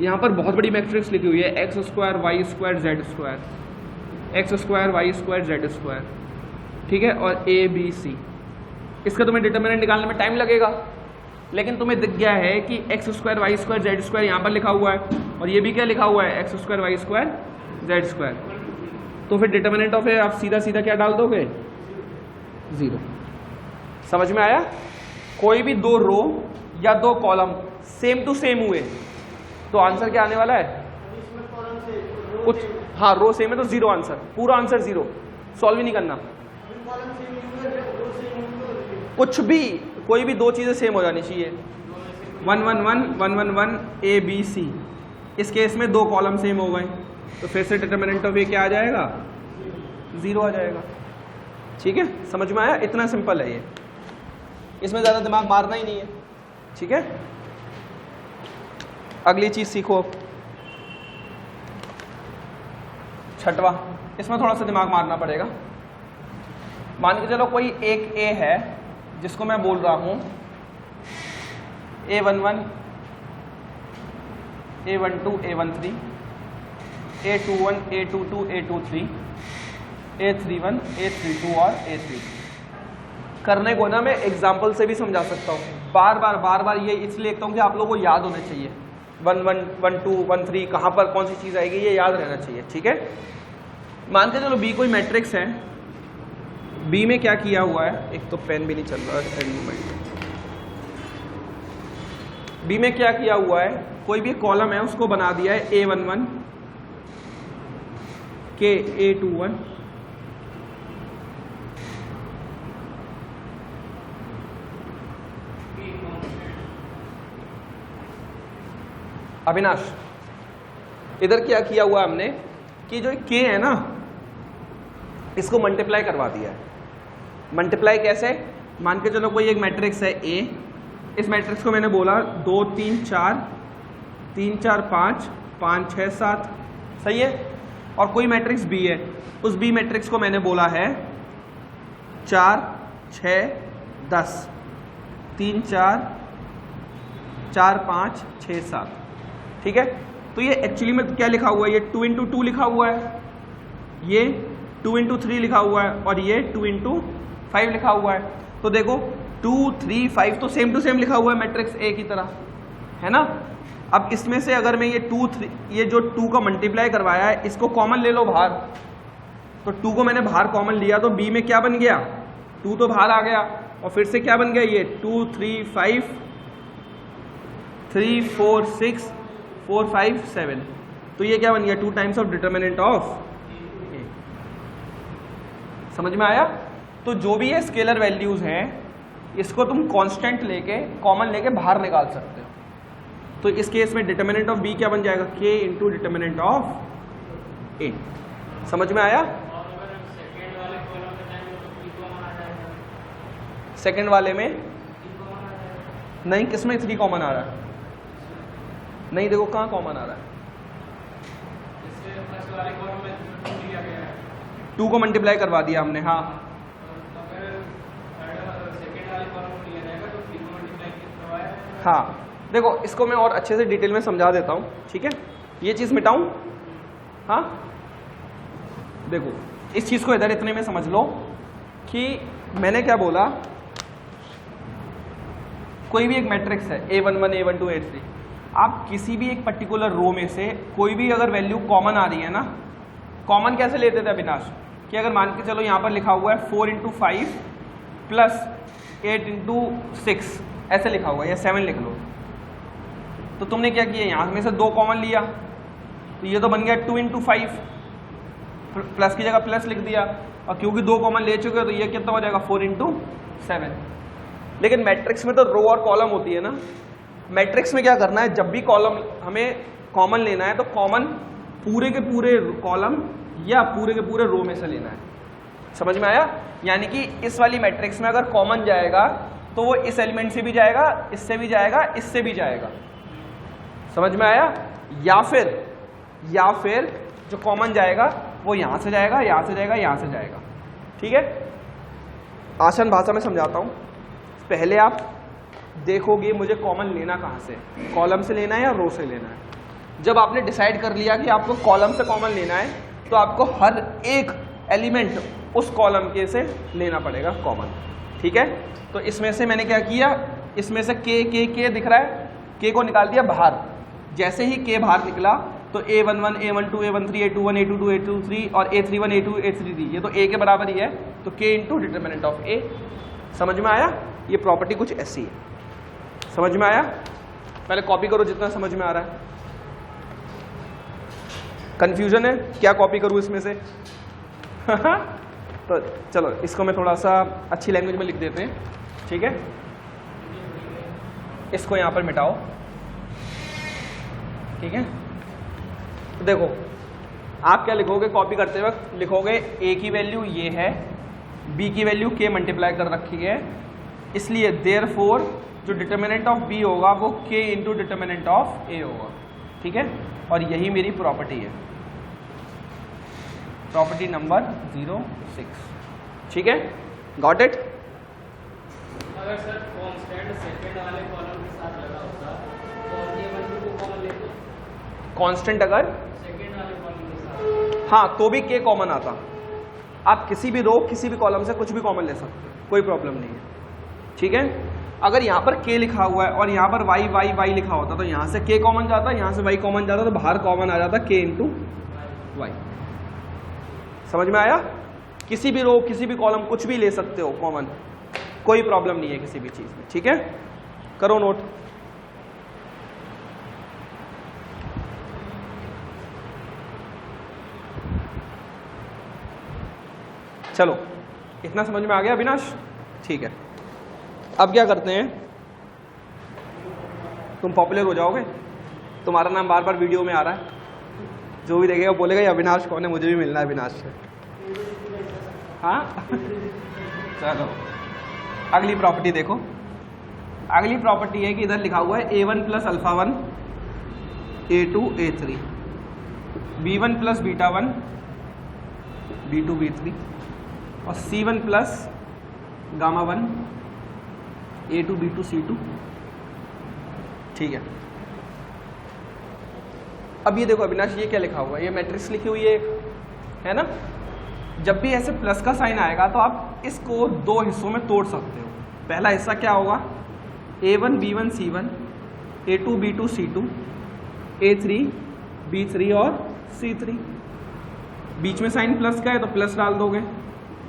यहाँ पर बहुत बड़ी मैट्रिक्स लिखी हुई है x², y² z², x² y² z², ठीक है, और A B C। इसका तुम्हें डिटर्मिनेंट निकालने में टाइम लगेगा, लेकिन तुम्हें दिख गया है कि x² y² z² यहाँ पर लिखा हुआ है और ये भी क्या लिखा हुआ है, x² y² z²। तो फिर डिटर्मिनेंट ऑफ ए आप सीधा सीधा क्या डाल दोगे? 0। समझ में आया? कोई भी 2 रो या 2 कॉलम सेम टू सेम हुए तो आंसर क्या आने वाला है? कुछ, हाँ, रो सेम है तो 0 आंसर, पूरा आंसर 0, सॉल्व ही नहीं करना। कुछ भी, कोई भी 2 चीजें सेम हो जानी चाहिए। 1, 1, 1, 1, 1, 1 A B C, इस केस में 2 कॉलम सेम हो गए तो फिर से डिटर्मिनेंट ऑफ ए क्या आ जाएगा? 0 आ जाएगा, ठीक है। समझ में आया? इतना सिंपल है ये, इसमें ज्यादा दिमाग मारना ही नहीं है, ठीक है। अगली चीज सीखो, 6वां, इसमें थोड़ा सा दिमाग मारना पड़ेगा। मान के चलो कोई एक ए है जिसको मैं बोल रहा हूं A11, A12, A13, A21, A22, A23, A31, A32 और A33। करने को ना मैं एग्जाम्पल से भी समझा सकता हूँ, बार बार ये इसलिए लिखता हूँ कि आप लोगों को याद होना चाहिए 11, 12, 13 कहाँ पर कौन सी चीज़ आएगी, ये याद रहना चाहिए, ठीक है। मान के चलो बी कोई मैट्रिक्स है, बी में क्या किया हुआ है, एक तो पेन भी नहीं चल रहा है, बी में क्या किया हुआ है, कोई भी कॉलम है उसको बना दिया है A11 के A21 अविनाश, इधर क्या किया हुआ हमने कि जो के है ना इसको मल्टीप्लाई करवा दिया है। मल्टीप्लाई कैसे, मान के चलो कोई एक मैट्रिक्स है ए, इस मैट्रिक्स को मैंने बोला 2 3 4 3 4 5 5 6 7, सही है। और कोई मैट्रिक्स बी है, उस बी मैट्रिक्स को मैंने बोला है 4 6 10 3 4 4 5 6 7, ठीक है। तो ये एक्चुअली में क्या लिखा हुआ है, ये 2 into 2 लिखा हुआ है, ये 2 into 3 लिखा हुआ है और ये 2 into 5 लिखा हुआ है। तो देखो 2 3 5 तो सेम टू सेम लिखा हुआ है मैट्रिक्स ए की तरह, है ना। अब इसमें से अगर मैं ये 2 3 ये जो 2 का मल्टीप्लाई करवाया है इसको कॉमन ले लो बाहर, तो 2 को मैंने बाहर कॉमन लिया तो बी में क्या बन गया, 2 तो बाहर आ गया और फिर से क्या बन गया, ये 2 3 5 3 4 6 4 5 7, तो ये क्या बन गया 2 टाइम्स ऑफ डिटर्मिनेंट ऑफ ए। समझ में आया। तो जो भी ये स्केलर वैल्यूज हैं इसको तुम कांस्टेंट लेके कॉमन लेके बाहर निकाल सकते हो। तो इस केस में डिटर्मिनेंट ऑफ बी क्या बन जाएगा, के इंटू डिटर्मिनेंट ऑफ ए। समझ में आया। सेकेंड वाले में नहीं, किसमें 3 कॉमन आ रहा है, नहीं देखो कहाँ कॉमन आ रहा है, 2 को मल्टीप्लाई करवा दिया हमने, हाँ हाँ। देखो इसको मैं और अच्छे से डिटेल में समझा देता हूँ, ठीक है। ये चीज़ मिटाऊँ, हाँ देखो इस चीज़ को इधर इतने में समझ लो कि मैंने क्या बोला, कोई भी एक मैट्रिक्स है A11 A12 A13, आप किसी भी एक पर्टिकुलर रो में से कोई भी अगर वैल्यू कॉमन आ रही है ना, कॉमन कैसे लेते थे अविनाश, कि अगर मान के चलो यहाँ पर लिखा हुआ है 4 into 5 प्लस 8 into 6 ऐसे लिखा हुआ है, या 7 लिख लो, तो तुमने क्या किया यहाँ में से 2 कॉमन लिया, तो ये तो बन गया 2 into 5, प्लस की जगह प्लस लिख दिया, और क्योंकि 2 कॉमन ले चुके हो तो ये कितना हो जाएगा 4 into 7। लेकिन मैट्रिक्स में तो रो और कॉलम होती है ना, मैट्रिक्स में क्या करना है, जब भी कॉलम हमें कॉमन लेना है तो कॉमन पूरे के पूरे कॉलम या पूरे के पूरे रो में से लेना है। समझ में आया। यानी कि इस वाली मैट्रिक्स में अगर कॉमन जाएगा तो वो इस एलिमेंट से भी जाएगा, इससे भी जाएगा, इससे भी जाएगा। समझ में आया। या फिर जो कॉमन जाएगा वो यहाँ से जाएगा, यहाँ से जाएगा, यहाँ से जाएगा, ठीक है। आसान भाषा में समझाता हूँ। पहले आप देखोगे मुझे कॉमन लेना कहाँ से, कॉलम से लेना है या रो से लेना है। जब आपने डिसाइड कर लिया कि आपको कॉलम से कॉमन लेना है तो आपको हर एक एलिमेंट उस कॉलम के से लेना पड़ेगा कॉमन, ठीक है। तो इसमें से मैंने क्या किया, इसमें से के दिख रहा है, के को निकाल दिया बाहर। जैसे ही के बाहर निकला तो A11 A12 A13 A21 A22 A23 और A31 A2 A33 ये तो A के बराबर ही है, तो K into determinant of A। समझ में आया। ये प्रॉपर्टी कुछ ऐसी है। समझ में आया। पहले कॉपी करो जितना समझ में आ रहा है। कंफ्यूजन है क्या कॉपी करूँ इसमें से तो चलो इसको मैं थोड़ा सा अच्छी लैंग्वेज में लिख देते हैं, ठीक है। इसको यहाँ पर मिटाओ, ठीक है। तो देखो आप क्या लिखोगे, कॉपी करते वक्त लिखोगे A की वैल्यू ये है, B की वैल्यू K मल्टीप्लाई कर रखी है, इसलिए देयरफॉर जो डिटर्मिनेंट ऑफ B होगा वो K into determinant of A होगा, ठीक है। और यही मेरी प्रॉपर्टी है, प्रॉपर्टी नंबर 06, ठीक है। Got it? अगर सर कांस्टेंट सेकंड वाले कॉलम के साथ लगा होता तो ये वन को कॉमन लेते, कांस्टेंट अगर सेकंड वाले कॉलम के साथ, हाँ तो भी के कॉमन आता। आप किसी भी रो किसी भी कॉलम से कुछ भी कॉमन ले सकते हो, कोई प्रॉब्लम नहीं है, ठीक है। अगर यहाँ पर के लिखा हुआ है और यहाँ पर वाई वाई वाई लिखा होता तो यहाँ से के कॉमन जाता, यहाँ से वाई कॉमन जाता, तो बाहर कॉमन आ जाता के इंटू वाई। समझ में आया? किसी भी रो किसी भी कॉलम कुछ भी ले सकते हो कॉमन, कोई प्रॉब्लम नहीं है किसी भी चीज में, ठीक है। करो नोट। चलो इतना समझ में आ गया अविनाश? ठीक है। अब क्या करते हैं, तुम पॉपुलर हो जाओगे, तुम्हारा नाम बार बार वीडियो में आ रहा है, जो भी देखेगा बोलेगा ये अविनाश कौन है, मुझे भी मिलना है अविनाश से। हाँ चलो अगली प्रॉपर्टी देखो। अगली प्रॉपर्टी है कि इधर लिखा हुआ है a1 plus alpha 1 a2 a3 b1 plus beta 1 b2 b3 और c1 plus gamma 1 a2 b2 c2, ठीक है। अब ये देखो अविनाश ये क्या लिखा हुआ है, ये मैट्रिक्स लिखी हुई है ना। जब भी ऐसे प्लस का साइन आएगा तो आप इसको दो हिस्सों में तोड़ सकते हो। पहला हिस्सा क्या होगा, a1 b1 c1 a2 b2 c2 a3 b3 और c3। बीच में साइन प्लस का है तो प्लस डाल दोगे,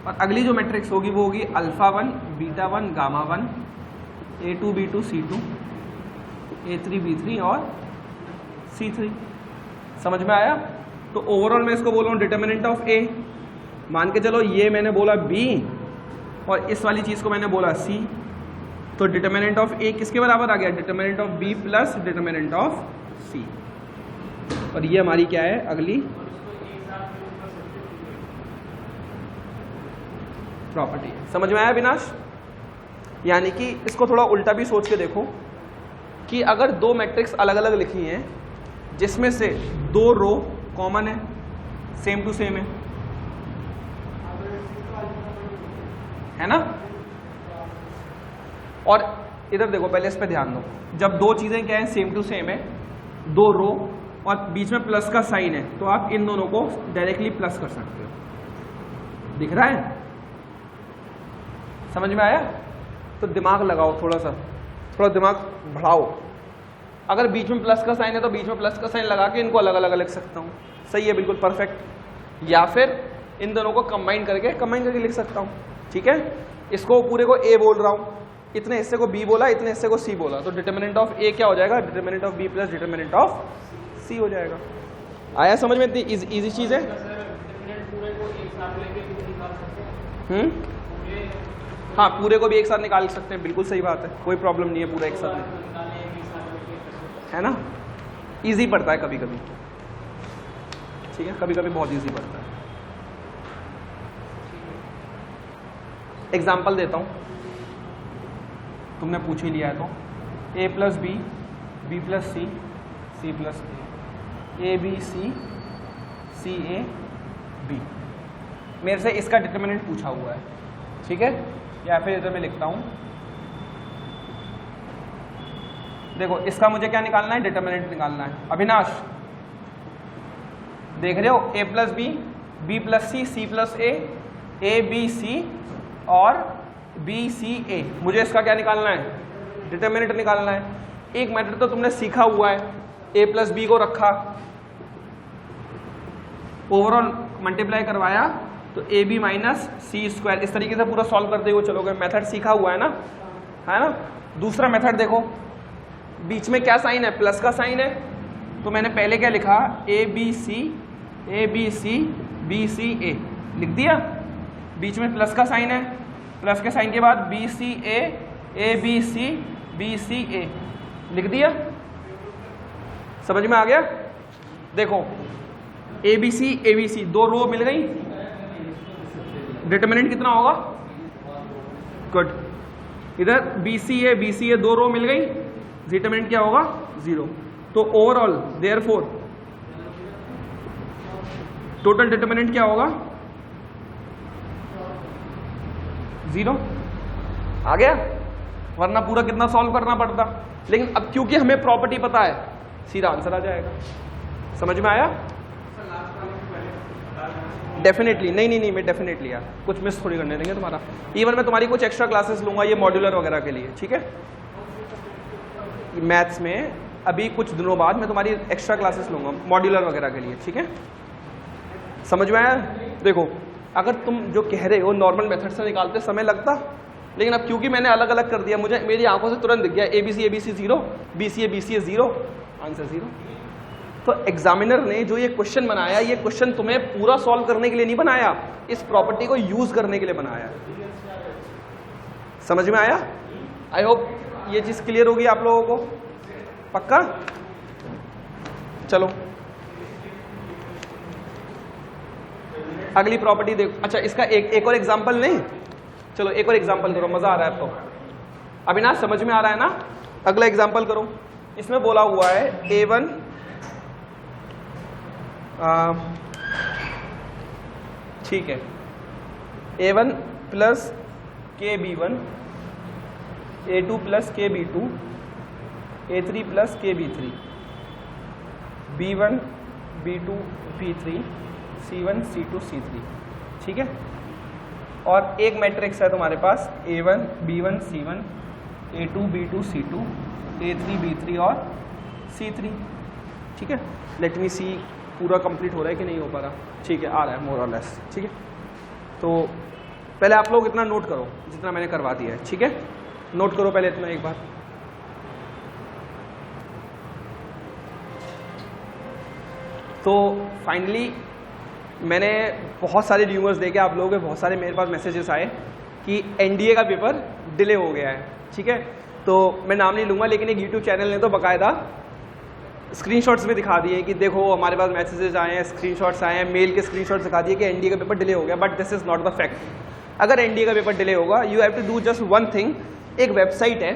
और अगली जो मैट्रिक्स होगी वो होगी alpha 1 beta 1 gamma 1 a2 b2 c2 a3 b3 और c3। समझ में आया? तो ओवरऑल मैं इसको बोल रहा हूँ डिटर्मिनेंट ऑफ ए। मान के चलो ये मैंने बोला b और इस वाली चीज़ को मैंने बोला c, तो डिटर्मिनेंट ऑफ ए किसके बराबर आ गया, determinant of b plus determinant of c। और ये हमारी क्या है अगली प्रॉपर्टी है। समझ में आया विनाश? यानी कि इसको थोड़ा उल्टा भी सोच के देखो कि अगर दो मैट्रिक्स अलग अलग लिखी हैं जिसमें से दो रो कॉमन है, सेम टू सेम है ना, और इधर देखो पहले इस पे ध्यान दो, जब दो चीजें क्या है सेम टू सेम है, दो रो और बीच में प्लस का साइन है, तो आप इन दोनों को डायरेक्टली प्लस कर सकते हो। दिख रहा है? समझ में आया? तो दिमाग लगाओ थोड़ा दिमाग बढ़ाओ। अगर बीच में प्लस का साइन है तो बीच में प्लस का साइन लगा के इनको अलग अलग लिख सकता हूँ, सही है, बिल्कुल परफेक्ट। या फिर इन दोनों को कंबाइन करके लिख सकता हूँ, ठीक है। इसको पूरे को ए बोल रहा हूँ, इतने हिस्से को बी बोला, इतने हिस्से को सी बोला, तो डिटर्मिनेंट ऑफ ए क्या हो जाएगा, determinant of B plus determinant of C हो जाएगा। आया समझ में? इतनी इजी चीज है। हाँ पूरे को भी एक साथ निकाल सकते हैं, बिल्कुल सही बात है, कोई प्रॉब्लम नहीं है, पूरा एक साथ है ना। इजी पड़ता है कभी कभी, ठीक है, कभी कभी बहुत इजी पड़ता है। एग्जाम्पल देता हूं, तुमने पूछ ही लिया है तो a plus b b plus c c plus a b c c a b. मेरे से इसका डिटर्मिनेंट पूछा हुआ है, ठीक है, या फिर इधर मैं लिखता हूं, देखो इसका मुझे क्या निकालना है, डिटर्मिनेंट निकालना है। अविनाश देख रहे हो, a plus b b plus c c plus a b c और बी सी ए, मुझे इसका क्या निकालना है, डिटर्मिनेंट निकालना है। एक मेथड तो तुमने सीखा हुआ है, a प्लस बी को रखा, ओवरऑल मल्टीप्लाई करवाया तो a b minus c square, इस तरीके से पूरा सॉल्व करते हुए चलोगे, मेथड सीखा हुआ है ना। दूसरा मेथड देखो, बीच में क्या साइन है, प्लस का साइन है, तो मैंने पहले क्या लिखा, ए बी सी बी सी ए लिख दिया, बीच में प्लस का साइन है, प्लस के साइन के बाद बी सी ए बी सी ए लिख दिया। समझ में आ गया? देखो ए बी सी दो रो मिल गई, डिटर्मिनेंट कितना होगा, गुड। इधर बी सी ए दो रो मिल गई, डिटर्मिनेंट क्या होगा, 0। तो ओवरऑल देयरफॉर टोटल डिटर्मिनेंट क्या होगा, 0 आ गया, वरना पूरा कितना सॉल्व करना पड़ता। लेकिन अब क्योंकि हमें प्रॉपर्टी पता है, सीधा आंसर आ जाएगा। समझ में आया? डेफिनेटली नहीं, मैं डेफिनेटली यार कुछ मिस थोड़ी करने देंगे तुम्हारा। इवन मैं तुम्हारी कुछ एक्स्ट्रा क्लासेस लूंगा ये मॉड्यूलर वगैरह के लिए, ठीक है? मैथ्स में अभी कुछ दिनों बाद मैं तुम्हारी एक्स्ट्रा क्लासेस लूंगा मॉड्यूलर वगैरह के लिए, ठीक है? समझ में आया? देखो, अगर तुम जो कह रहे हो नॉर्मल मेथड से निकालते समय लगता, लेकिन अब क्योंकि मैंने अलग अलग कर दिया, मुझे मेरी आंखों से तुरंत दिख गया ABC 0, BCA 0, आंसर 0। तो एग्जामिनर ने जो ये क्वेश्चन बनाया, ये क्वेश्चन तुम्हें पूरा सॉल्व करने के लिए नहीं बनाया, इस प्रॉपर्टी को यूज करने के लिए बनाया। समझ में आया? आई होप ये चीज क्लियर होगी आप लोगों को, पक्का? चलो अगली प्रॉपर्टी देखो। अच्छा, इसका एक और एग्जांपल नहीं, चलो एक और एग्जांपल करो, मजा आ रहा है। तो अविनाश समझ में आ रहा है ना? अगला एग्जांपल करो। इसमें बोला हुआ है A1 ठीक है, A1 plus KB1, A2 plus KB2, A3 plus KB3, B1 B2 B3, C1 C2 C3, ठीक है? और एक मैट्रिक्स है तुम्हारे पास A1 B1 C1, A2 B2 C2, A3 B3 और C3, ठीक है? लेट मी सी पूरा कंप्लीट हो रहा है कि नहीं हो पा रहा। ठीक है, आ रहा है मोर और लेस, ठीक है? तो पहले आप लोग इतना नोट करो जितना मैंने करवा दिया है, ठीक है? नोट करो पहले इतना एक बार। तो फाइनली मैंने बहुत सारे र्यूमर्स देखे, आप लोगों के बहुत सारे मेरे पास मैसेजेस आए कि एनडीए का पेपर डिले हो गया है, ठीक है? तो मैं नाम नहीं लूँगा, लेकिन एक यूट्यूब चैनल ने तो बाकायदा स्क्रीनशॉट्स में दिखा दिए कि देखो हमारे पास मैसेजेस आए हैं, स्क्रीनशॉट्स आए हैं, मेल के स्क्रीनशॉट्स दिखा दिए कि एनडीए का पेपर डिले हो गया। But this is not the fact. अगर एनडीए का पेपर डिले होगा, you have to do just one thing. एक वेबसाइट है,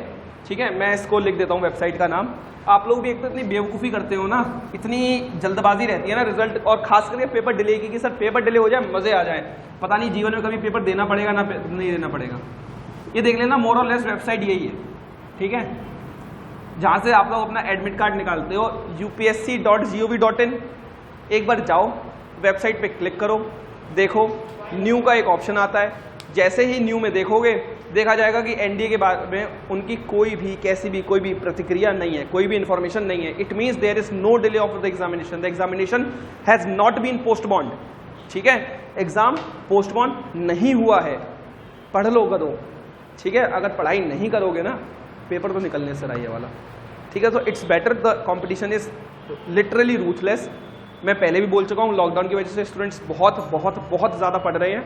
ठीक है? मैं इसको लिख देता हूँ वेबसाइट का नाम। आप लोग भी एक तो इतनी बेवकूफ़ी करते हो ना, इतनी जल्दबाजी रहती है ना रिजल्ट, और खास करके पेपर डिले की कि सर पेपर डिले हो जाए मज़े आ जाए, पता नहीं जीवन में कभी पेपर देना पड़ेगा ना नहीं देना पड़ेगा। ये देख लेना, मोर और लेस वेबसाइट यही है, ठीक है? जहाँ से आप लोग अपना एडमिट कार्ड निकालते हो, upsc.gov.in। एक बार जाओ वेबसाइट पे क्लिक करो, देखो न्यू का एक ऑप्शन आता है। जैसे ही न्यू में देखोगे, देखा जाएगा कि एनडीए के बारे में उनकी कोई भी कैसी भी कोई भी प्रतिक्रिया नहीं है, कोई भी इंफॉर्मेशन नहीं है। It means there is no delay of the examination, the examination has not been postponed, ठीक है? एग्जाम पोस्टपोन नहीं हुआ है, पढ़ लो करो, ठीक है? अगर पढ़ाई नहीं करोगे ना, पेपर तो निकलने से रहा है वाला, ठीक है? तो it's better, the competition is literally ruthless. मैं पहले भी बोल चुका हूँ, लॉकडाउन की वजह से स्टूडेंट्स बहुत बहुत बहुत ज़्यादा पढ़ रहे हैं,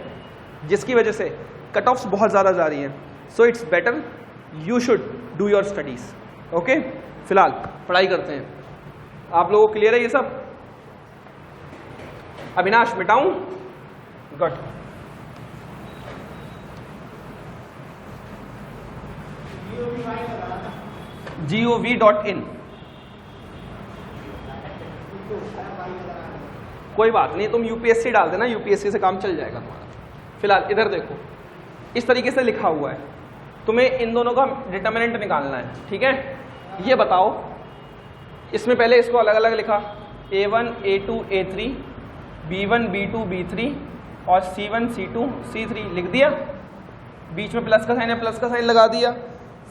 जिसकी वजह से कट ऑफ्स बहुत ज़्यादा जा रही हैं। So it's better you should do your studies, okay? फिलहाल पढ़ाई करते हैं। आप लोगों को क्लियर है ये सब? अविनाश मिटाऊं? गुड। gov.in, कोई बात नहीं, तुम यूपीएससी डाल देना, यूपीएससी से काम चल जाएगा तुम्हारा। फिलहाल इधर देखो, इस तरीके से लिखा हुआ है, तुम्हें इन दोनों का डिटर्मिनेंट निकालना है, ठीक है? ये बताओ, इसमें पहले इसको अलग अलग लिखा, A1 A2 A3, B1 B2 B3 और C1 C2 C3 लिख दिया। बीच में प्लस का साइन है, प्लस का साइन लगा दिया।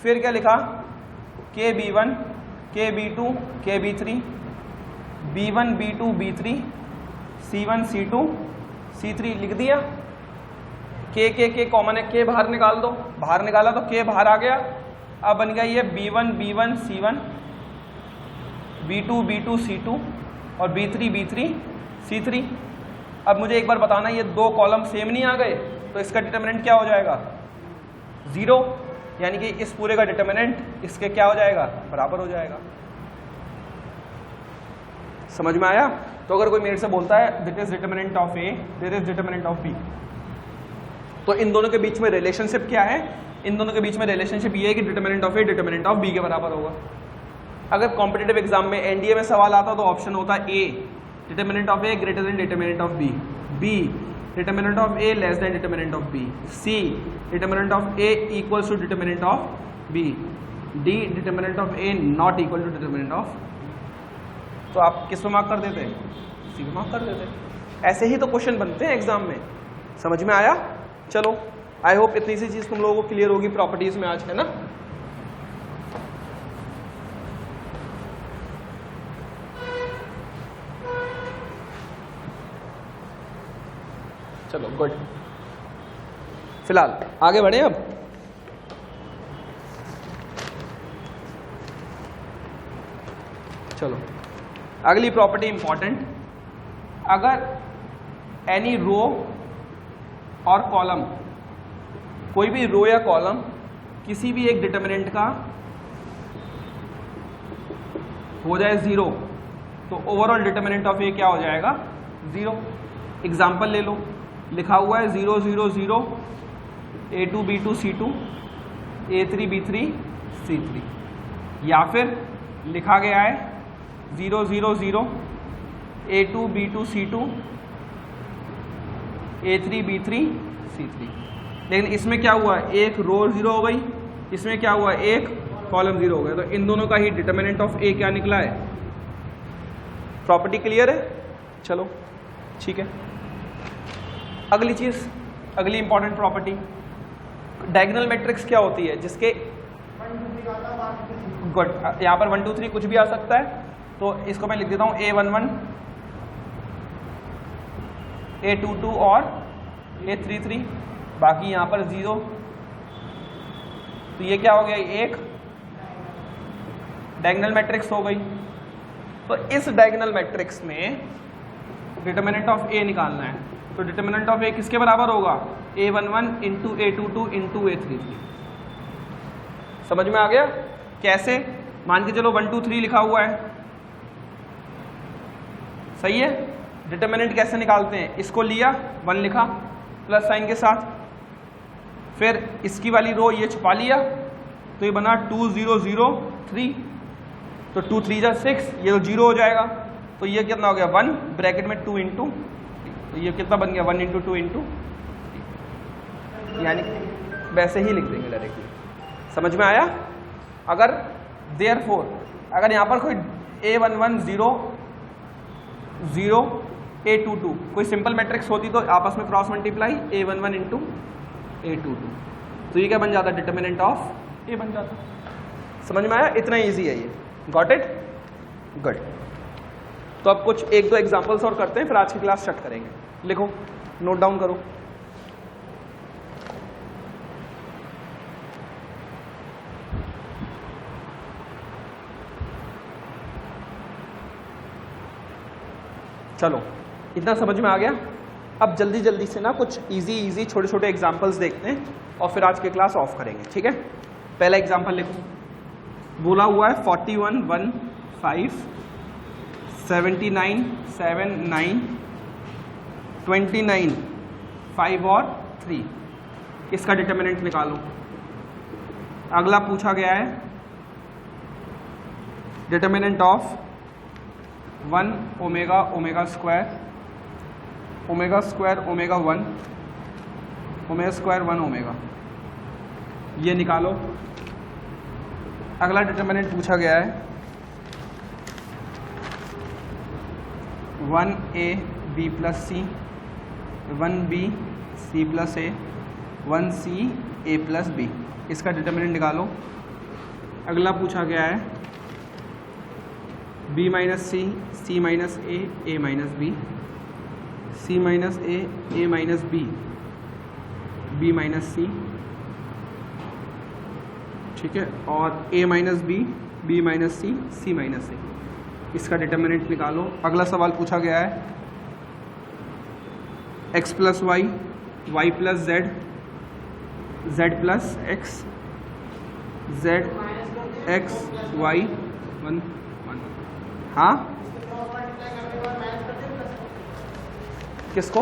फिर क्या लिखा? KB1 KB2 KB3, B1 B2 B3, C1 C2 C3 लिख दिया। K कॉमन है, K बाहर निकाल दो, बाहर निकाला तो K बाहर आ गया। अब बन गया ये B1 B1 C1, B2 B2 C2 और B3 B3 C3। अब मुझे एक बार बताना, ये दो कॉलम सेम नहीं आ गए, तो इसका डिटर्मिनेंट क्या हो जाएगा? 0, यानी कि इस पूरे का डिटर्मिनेंट इसके क्या हो जाएगा? बराबर हो जाएगा। समझ में आया? तो अगर कोई मेरे से बोलता है this is determinant of A, this is determinant of B, तो इन दोनों के बीच में रिलेशनशिप क्या है? इन दोनों के बीच में रिलेशनशिप ये है कि determinant of A determinant of B के बराबर होगा। अगर कॉम्पिटिटिव एग्जाम में एनडीए में सवाल आता तो ऑप्शन होता है A, determinant of A greater than determinant of B, B determinant of A less than determinant of B, C determinant of A equals to determinant of B, D determinant of A not equal to determinant of. तो आप किस पे mark कर देते हैं? सी पे mark कर देते हैं। ऐसे ही तो क्वेश्चन बनते हैं एग्जाम में। समझ में आया? चलो, आई होप इतनी सी चीज तुम लोगों को क्लियर होगी प्रॉपर्टीज में आज, है ना? चलो गुड, फिलहाल आगे बढ़े। अब चलो अगली प्रॉपर्टी इंपॉर्टेंट, अगर एनी रो और कॉलम, कोई भी रो या कॉलम किसी भी एक डिटर्मिनेंट का हो जाए 0, तो ओवरऑल डिटर्मिनेंट ऑफ ए क्या हो जाएगा? 0। एग्जाम्पल ले लो, लिखा हुआ है 0 0 0 A2 B2 C2 A3 B3 C3, या फिर लिखा गया है 0 0 0 A2 B2 C2 A3 B3 C3। लेकिन इसमें क्या हुआ? एक रो 0 हो गई, इसमें क्या हुआ? एक कॉलम 0 हो गया। तो इन दोनों का ही डिटर्मिनेंट ऑफ ए क्या निकला है? प्रॉपर्टी क्लियर है? चलो ठीक है। अगली चीज, अगली इंपॉर्टेंट प्रॉपर्टी, डायगोनल मैट्रिक्स क्या होती है? जिसके गुड, यहाँ पर 1 2 3 कुछ भी आ सकता है, तो इसको मैं लिख देता हूँ A11 A22 और A33, बाकी यहाँ पर 0। तो ये क्या हो गया? एक डायगोनल मैट्रिक्स हो गई। तो इस डायगोनल मैट्रिक्स में डिटर्मिनेंट ऑफ ए निकालना है। तो डिटर्मिनेंट ऑफ ए किसके बराबर होगा? A11 into A22 into A33। समझ में आ गया? कैसे? मान के चलो 1 2 3 लिखा हुआ है, सही है। डिटर्मिनेंट कैसे निकालते हैं? इसको लिया, 1 लिखा प्लस साइन के साथ, फिर इसकी वाली रो ये छुपा लिया, तो ये बना 2 0 0 3, तो 2 3 जा 6, ये 0 हो जाएगा। तो ये कितना हो गया? 1 ब्रैकेट में 2 इंटू, तो ये कितना बन गया? 1 इंटू 2 इंटू, यानी वैसे ही लिख देंगे डायरेक्टली। समझ में आया? अगर देयरफॉर अगर यहाँ पर कोई A11 0 0 A22 कोई सिंपल मैट्रिक्स होती तो आपस में cross multiply A11 into A22, तो ये क्या बन जाता? डिटर्मिनेंट ऑफ ए बन जाता। समझ में आया? इतना इजी है ये। Got it? गुड। तो अब कुछ 1 2 एग्जांपल्स और करते हैं, फिर आज की क्लास स्टार्ट करेंगे। लिखो, नोट डाउन करो। चलो, इतना समझ में आ गया। अब जल्दी जल्दी से ना कुछ इजी छोटे छोटे एग्जांपल्स देखते हैं और फिर आज की क्लास ऑफ करेंगे, ठीक है? पहला एग्जांपल लिखो, बोला हुआ है 41 1 5 79 7 9 29 5 और 3, इसका डिटर्मिनेंट निकालो। अगला पूछा गया है determinant of 1 omega omega square omega square omega 1 omega square 1 omega, ये निकालो। अगला डिटर्मिनेंट पूछा गया है 1a b plus c 1b c plus a 1c a plus b, इसका डिटर्मिनेंट निकालो। अगला पूछा गया है b minus c c minus a minus b c minus a minus b b minus c, ठीक है, और a minus b minus c c minus ए, इसका डिटर्मिनेंट निकालो। अगला सवाल पूछा गया है x plus y y plus z z plus x z x y 1 1। हाँ, किसको?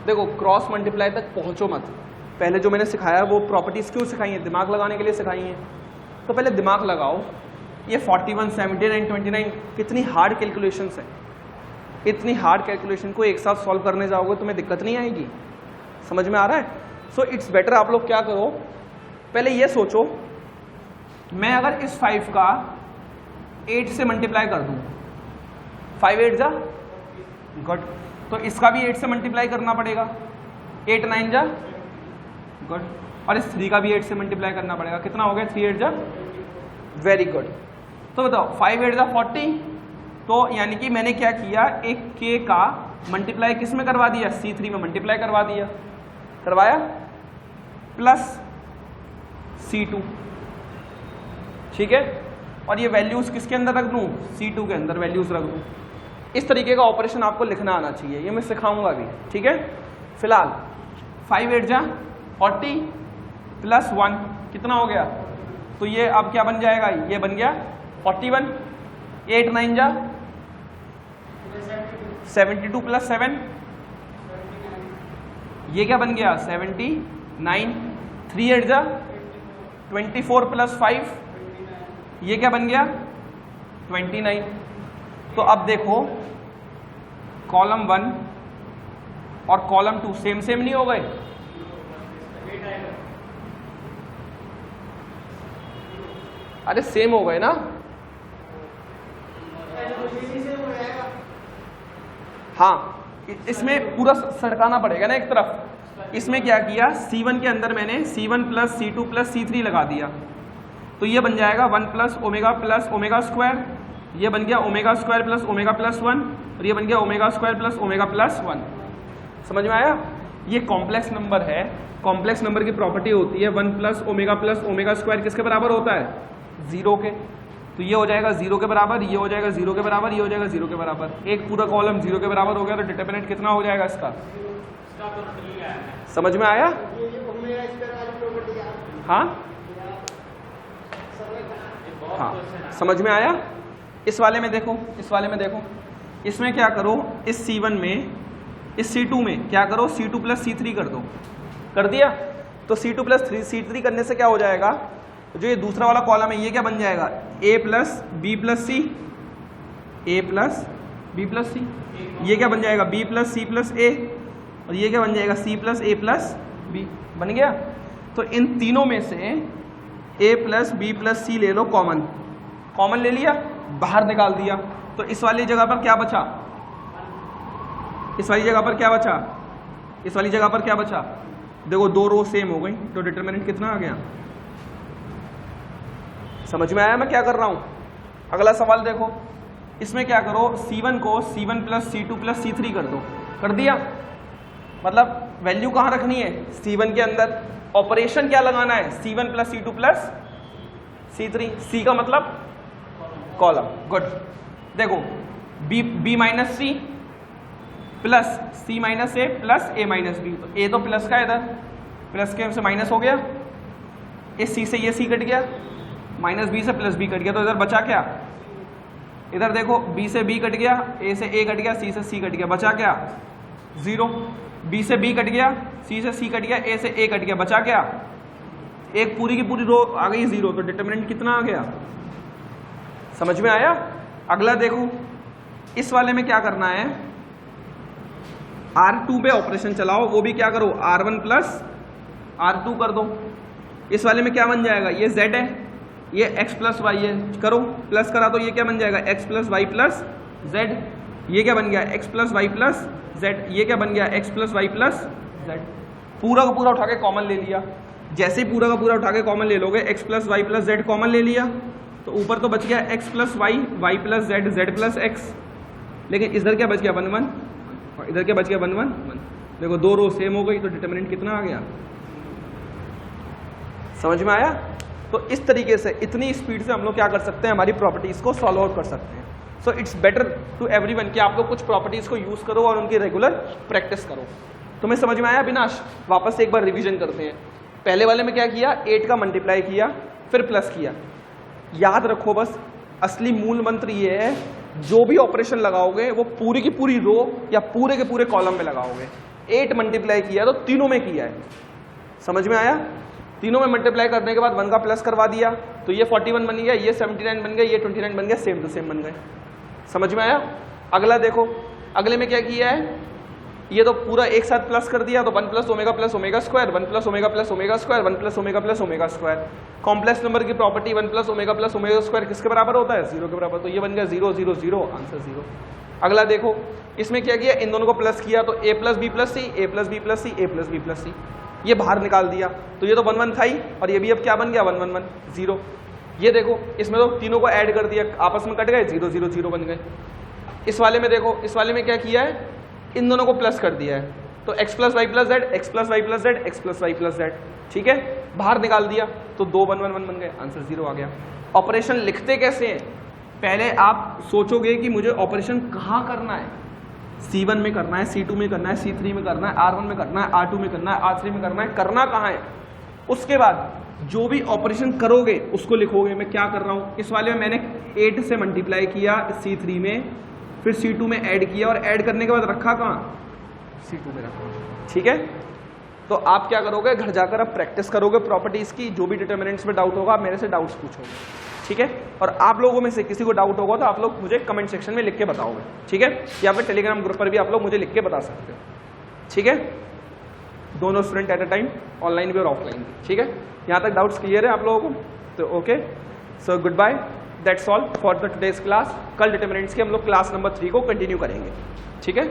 देखो, क्रॉस मल्टीप्लाई तक पहुंचो मत। पहले जो मैंने सिखाया वो प्रॉपर्टीज क्यों सिखाई है? दिमाग लगाने के लिए सिखाई हैं। तो पहले दिमाग लगाओ। ये 41 79 29 कितनी हार्ड कैलकुलेशंस है। इतनी हार्ड कैलकुलेशन को एक साथ सॉल्व करने जाओगे तुम्हें दिक्कत नहीं आएगी। समझ में आ रहा है? सो इट्स बेटर आप लोग क्या करो, पहले ये सोचो मैं अगर इस 5 का 8 से मल्टीप्लाई कर दूं, 5 8 जा गुड, तो इसका भी 8 से मल्टीप्लाई करना पड़ेगा, 8 9 जा गुड, और इस 3 का भी 8 से मल्टीप्लाई करना पड़ेगा। कितना हो गया? 3 8 जा, वेरी गुड। तो बताओ 5 8 जा 40, तो यानी कि मैंने क्या किया, एक k का मल्टीप्लाई किस में करवा दिया? C3 में मल्टीप्लाई करवा दिया, करवाया, प्लस C2, ठीक है, और ये वैल्यूज किसके अंदर रख दूं? C2 के अंदर वैल्यूज रख दूं। इस तरीके का ऑपरेशन आपको लिखना आना चाहिए, ये मैं सिखाऊंगा भी, ठीक है। फिलहाल 5 8 जा 40 प्लस 1 कितना हो गया? तो ये अब क्या बन जाएगा? ये बन गया 41, 8 9 जा 72 प्लस 7, ये क्या बन गया? 79, 3 8 जा 24 प्लस 5, ये क्या बन गया? 29। तो अब देखो कॉलम 1 और कॉलम 2 सेम सेम नहीं हो गए? अरे सेम हो गए ना? हाँ, इसमें पूरा सड़काना पड़ेगा ना एक तरफ। इसमें क्या किया, C1 के अंदर मैंने C1 plus C2 plus C3 लगा दिया, तो ये बन जाएगा 1 प्लस ओमेगा स्क्वायर, ये बन गया ओमेगा स्क्वायर प्लस 1, और ये बन गया ओमेगा स्क्वायर प्लस 1। समझ में आया? ये कॉम्प्लेक्स नंबर है, कॉम्प्लेक्स नंबर की प्रॉपर्टी होती है 1 प्लस ओमेगा स्क्वायर किसके बराबर होता है? 0 के। तो ये हो जाएगा 0 के बराबर, ये हो जाएगा 0 के बराबर, ये हो जाएगा 0 के बराबर। एक पूरा कॉलम 0 के बराबर हो गया, तो डिटरमिनेंट कितना हो जाएगा इसका? समझ में आया? हाँ हाँ, समझ में आया? इस वाले में देखो, इसमें क्या करो, इस C1 में, इस C2 में क्या करो, C2 प्लस C3 कर दो, कर दिया। तो C2 प्लस C3 करने से क्या हो जाएगा, जो ये दूसरा वाला कॉलम है ये क्या बन जाएगा? A plus B plus C, A plus B plus C, ये क्या बन जाएगा? B plus C plus A, और ये क्या बन जाएगा? C plus A plus B। बन गया? तो इन तीनों में से A plus B plus C ले लो कॉमन, कॉमन ले लिया, बाहर निकाल दिया, तो इस वाली जगह पर क्या बचा? इस वाली जगह पर क्या बचा? इस वाली जगह पर क्या बचा? देखो 2 रो सेम हो गई, तो डिटरमिनेंट कितना आ गया? समझ में आया मैं क्या कर रहा हूं? अगला सवाल देखो, इसमें क्या करो, C1 को C1 plus C2 plus C3 कर दो, कर दिया। मतलब वैल्यू कहाँ रखनी है? C1 के अंदर। ऑपरेशन क्या लगाना है? C1 plus C2 plus C3। C का मतलब कॉलम, गुड। देखो B minus C plus C minus A plus A minus B, तो A तो प्लस का, इधर प्लस के से माइनस हो गया, इस C से ये C कट गया, माइनस B से प्लस B कट गया, तो इधर बचा क्या? इधर देखो B से B कट गया, A से A कट गया, C से C कट गया, बचा क्या? 0। B से B कट गया, C से C कट गया, A से A कट गया, बचा क्या? एक पूरी की पूरी रो आ गई 0, तो डिटरमिनेंट कितना आ गया? समझ में आया? अगला देखो, इस वाले में क्या करना है, R2 पे ऑपरेशन चलाओ, वो भी क्या करो, R1 प्लस R2 कर दो। इस वाले में क्या बन जाएगा? ये Z है, ये x प्लस वाई है, करो, प्लस करा तो ये क्या बन जाएगा? x plus y plus z। ये क्या बन गया? x plus y plus z। ये क्या बन गया? x plus y plus z। पूरा का पूरा उठा के कॉमन ले लिया। जैसे ही पूरा का पूरा उठा के कॉमन ले लोगे, x plus y plus z common ले लिया, तो ऊपर तो बच गया x plus y, y plus z, z plus x। लेकिन इधर क्या बच गया? 1 1, और इधर क्या बच गया? 1 1 1। देखो 2 रो सेम हो गई, तो डिटरमिनेंट कितना आ गया? समझ में आया? तो इस तरीके से इतनी स्पीड से हम लोग क्या कर सकते हैं, हमारी प्रॉपर्टीज को सॉल्व आउट कर सकते हैं। So it's better to everyone कि आप लोग कुछ प्रॉपर्टीज को यूज करो और उनकी रेगुलर प्रैक्टिस करो। तुम्हें समझ में आया अविनाश? वापस से एक बार रिवीजन करते हैं। पहले वाले में क्या किया? 8 का मल्टीप्लाई किया, फिर प्लस किया। याद रखो बस, असली मूल मंत्र ये है, जो भी ऑपरेशन लगाओगे वो पूरी की पूरी रो या पूरे के पूरे कॉलम में लगाओगे। 8 मल्टीप्लाई किया तो तीनों में किया है। समझ में आया? तीनों में मल्टीप्लाई करने के बाद 1 का प्लस करवा दिया, तो ये 41 बन गया, ये 79 बन गया, ये 29 बन गया, सेम टू सेम बन गए। समझ में आया? अगला देखो, अगले में क्या किया है, ये तो पूरा एक साथ प्लस कर दिया, तो 1 plus omega square, 1 plus omega square, 1 plus omega square. Complex number की प्रॉपर्टी 1 प्लस ओमेगा स्क्वायर किसके बराबर होता है, 0 के बराबर। तो ये बन गया 0 0 0, आंसर 0। अगला देखो, इसमें क्या किया, इन दोनों को प्लस किया, तो a plus b plus c, a plus b plus c, a plus b plus c, ये बाहर निकाल दिया, तो ये तो 1 1 था ही, और ये भी अब क्या बन गया 1 1 1 0। ये देखो, इसमें तो तीनों को ऐड कर दिया, आपस में कट गए, 0 0 0 बन गए। इस वाले में देखो, इस वाले में क्या किया है, इन दोनों को प्लस कर दिया है, तो x plus y plus z, x plus y plus z, x plus y plus z, ठीक है, बाहर निकाल दिया, तो 2 1 1 1 बन गए, आंसर 0 आ गया। ऑपरेशन लिखते कैसे हैं, पहले आप सोचोगे कि मुझे ऑपरेशन कहाँ करना है, C1 में करना है, C2 में करना है, C3 में करना है, R1 में करना है, R2 में करना है, R3 में करना है, करना कहाँ है। उसके बाद जो भी ऑपरेशन करोगे उसको लिखोगे। मैं क्या कर रहा हूँ, इस वाले में मैंने 8 से मल्टीप्लाई किया C3 में, फिर C2 में ऐड किया, और ऐड करने के बाद रखा कहाँ, C2 में रखा, ठीक है। तो आप क्या करोगे, घर जाकर अब प्रैक्टिस करोगे प्रॉपर्टीज़ की, जो भी डिटर्मिनेंट्स में डाउट होगा आप मेरे से डाउट्स पूछोगे, ठीक है। और आप लोगों में से किसी को डाउट होगा तो आप लोग मुझे कमेंट सेक्शन में लिख के बताओगे, ठीक है, या फिर टेलीग्राम ग्रुप पर भी आप लोग मुझे लिख के बता सकते हो, ठीक है। दोनों student at a time, online भी और ऑफलाइन भी, ठीक है। यहाँ तक डाउट्स क्लियर है आप लोगों को, तो okay, so goodbye, that's all for the today's class. कल डिटर्मिनेंट्स की हम लोग क्लास नंबर 3 को कंटिन्यू करेंगे, ठीक है।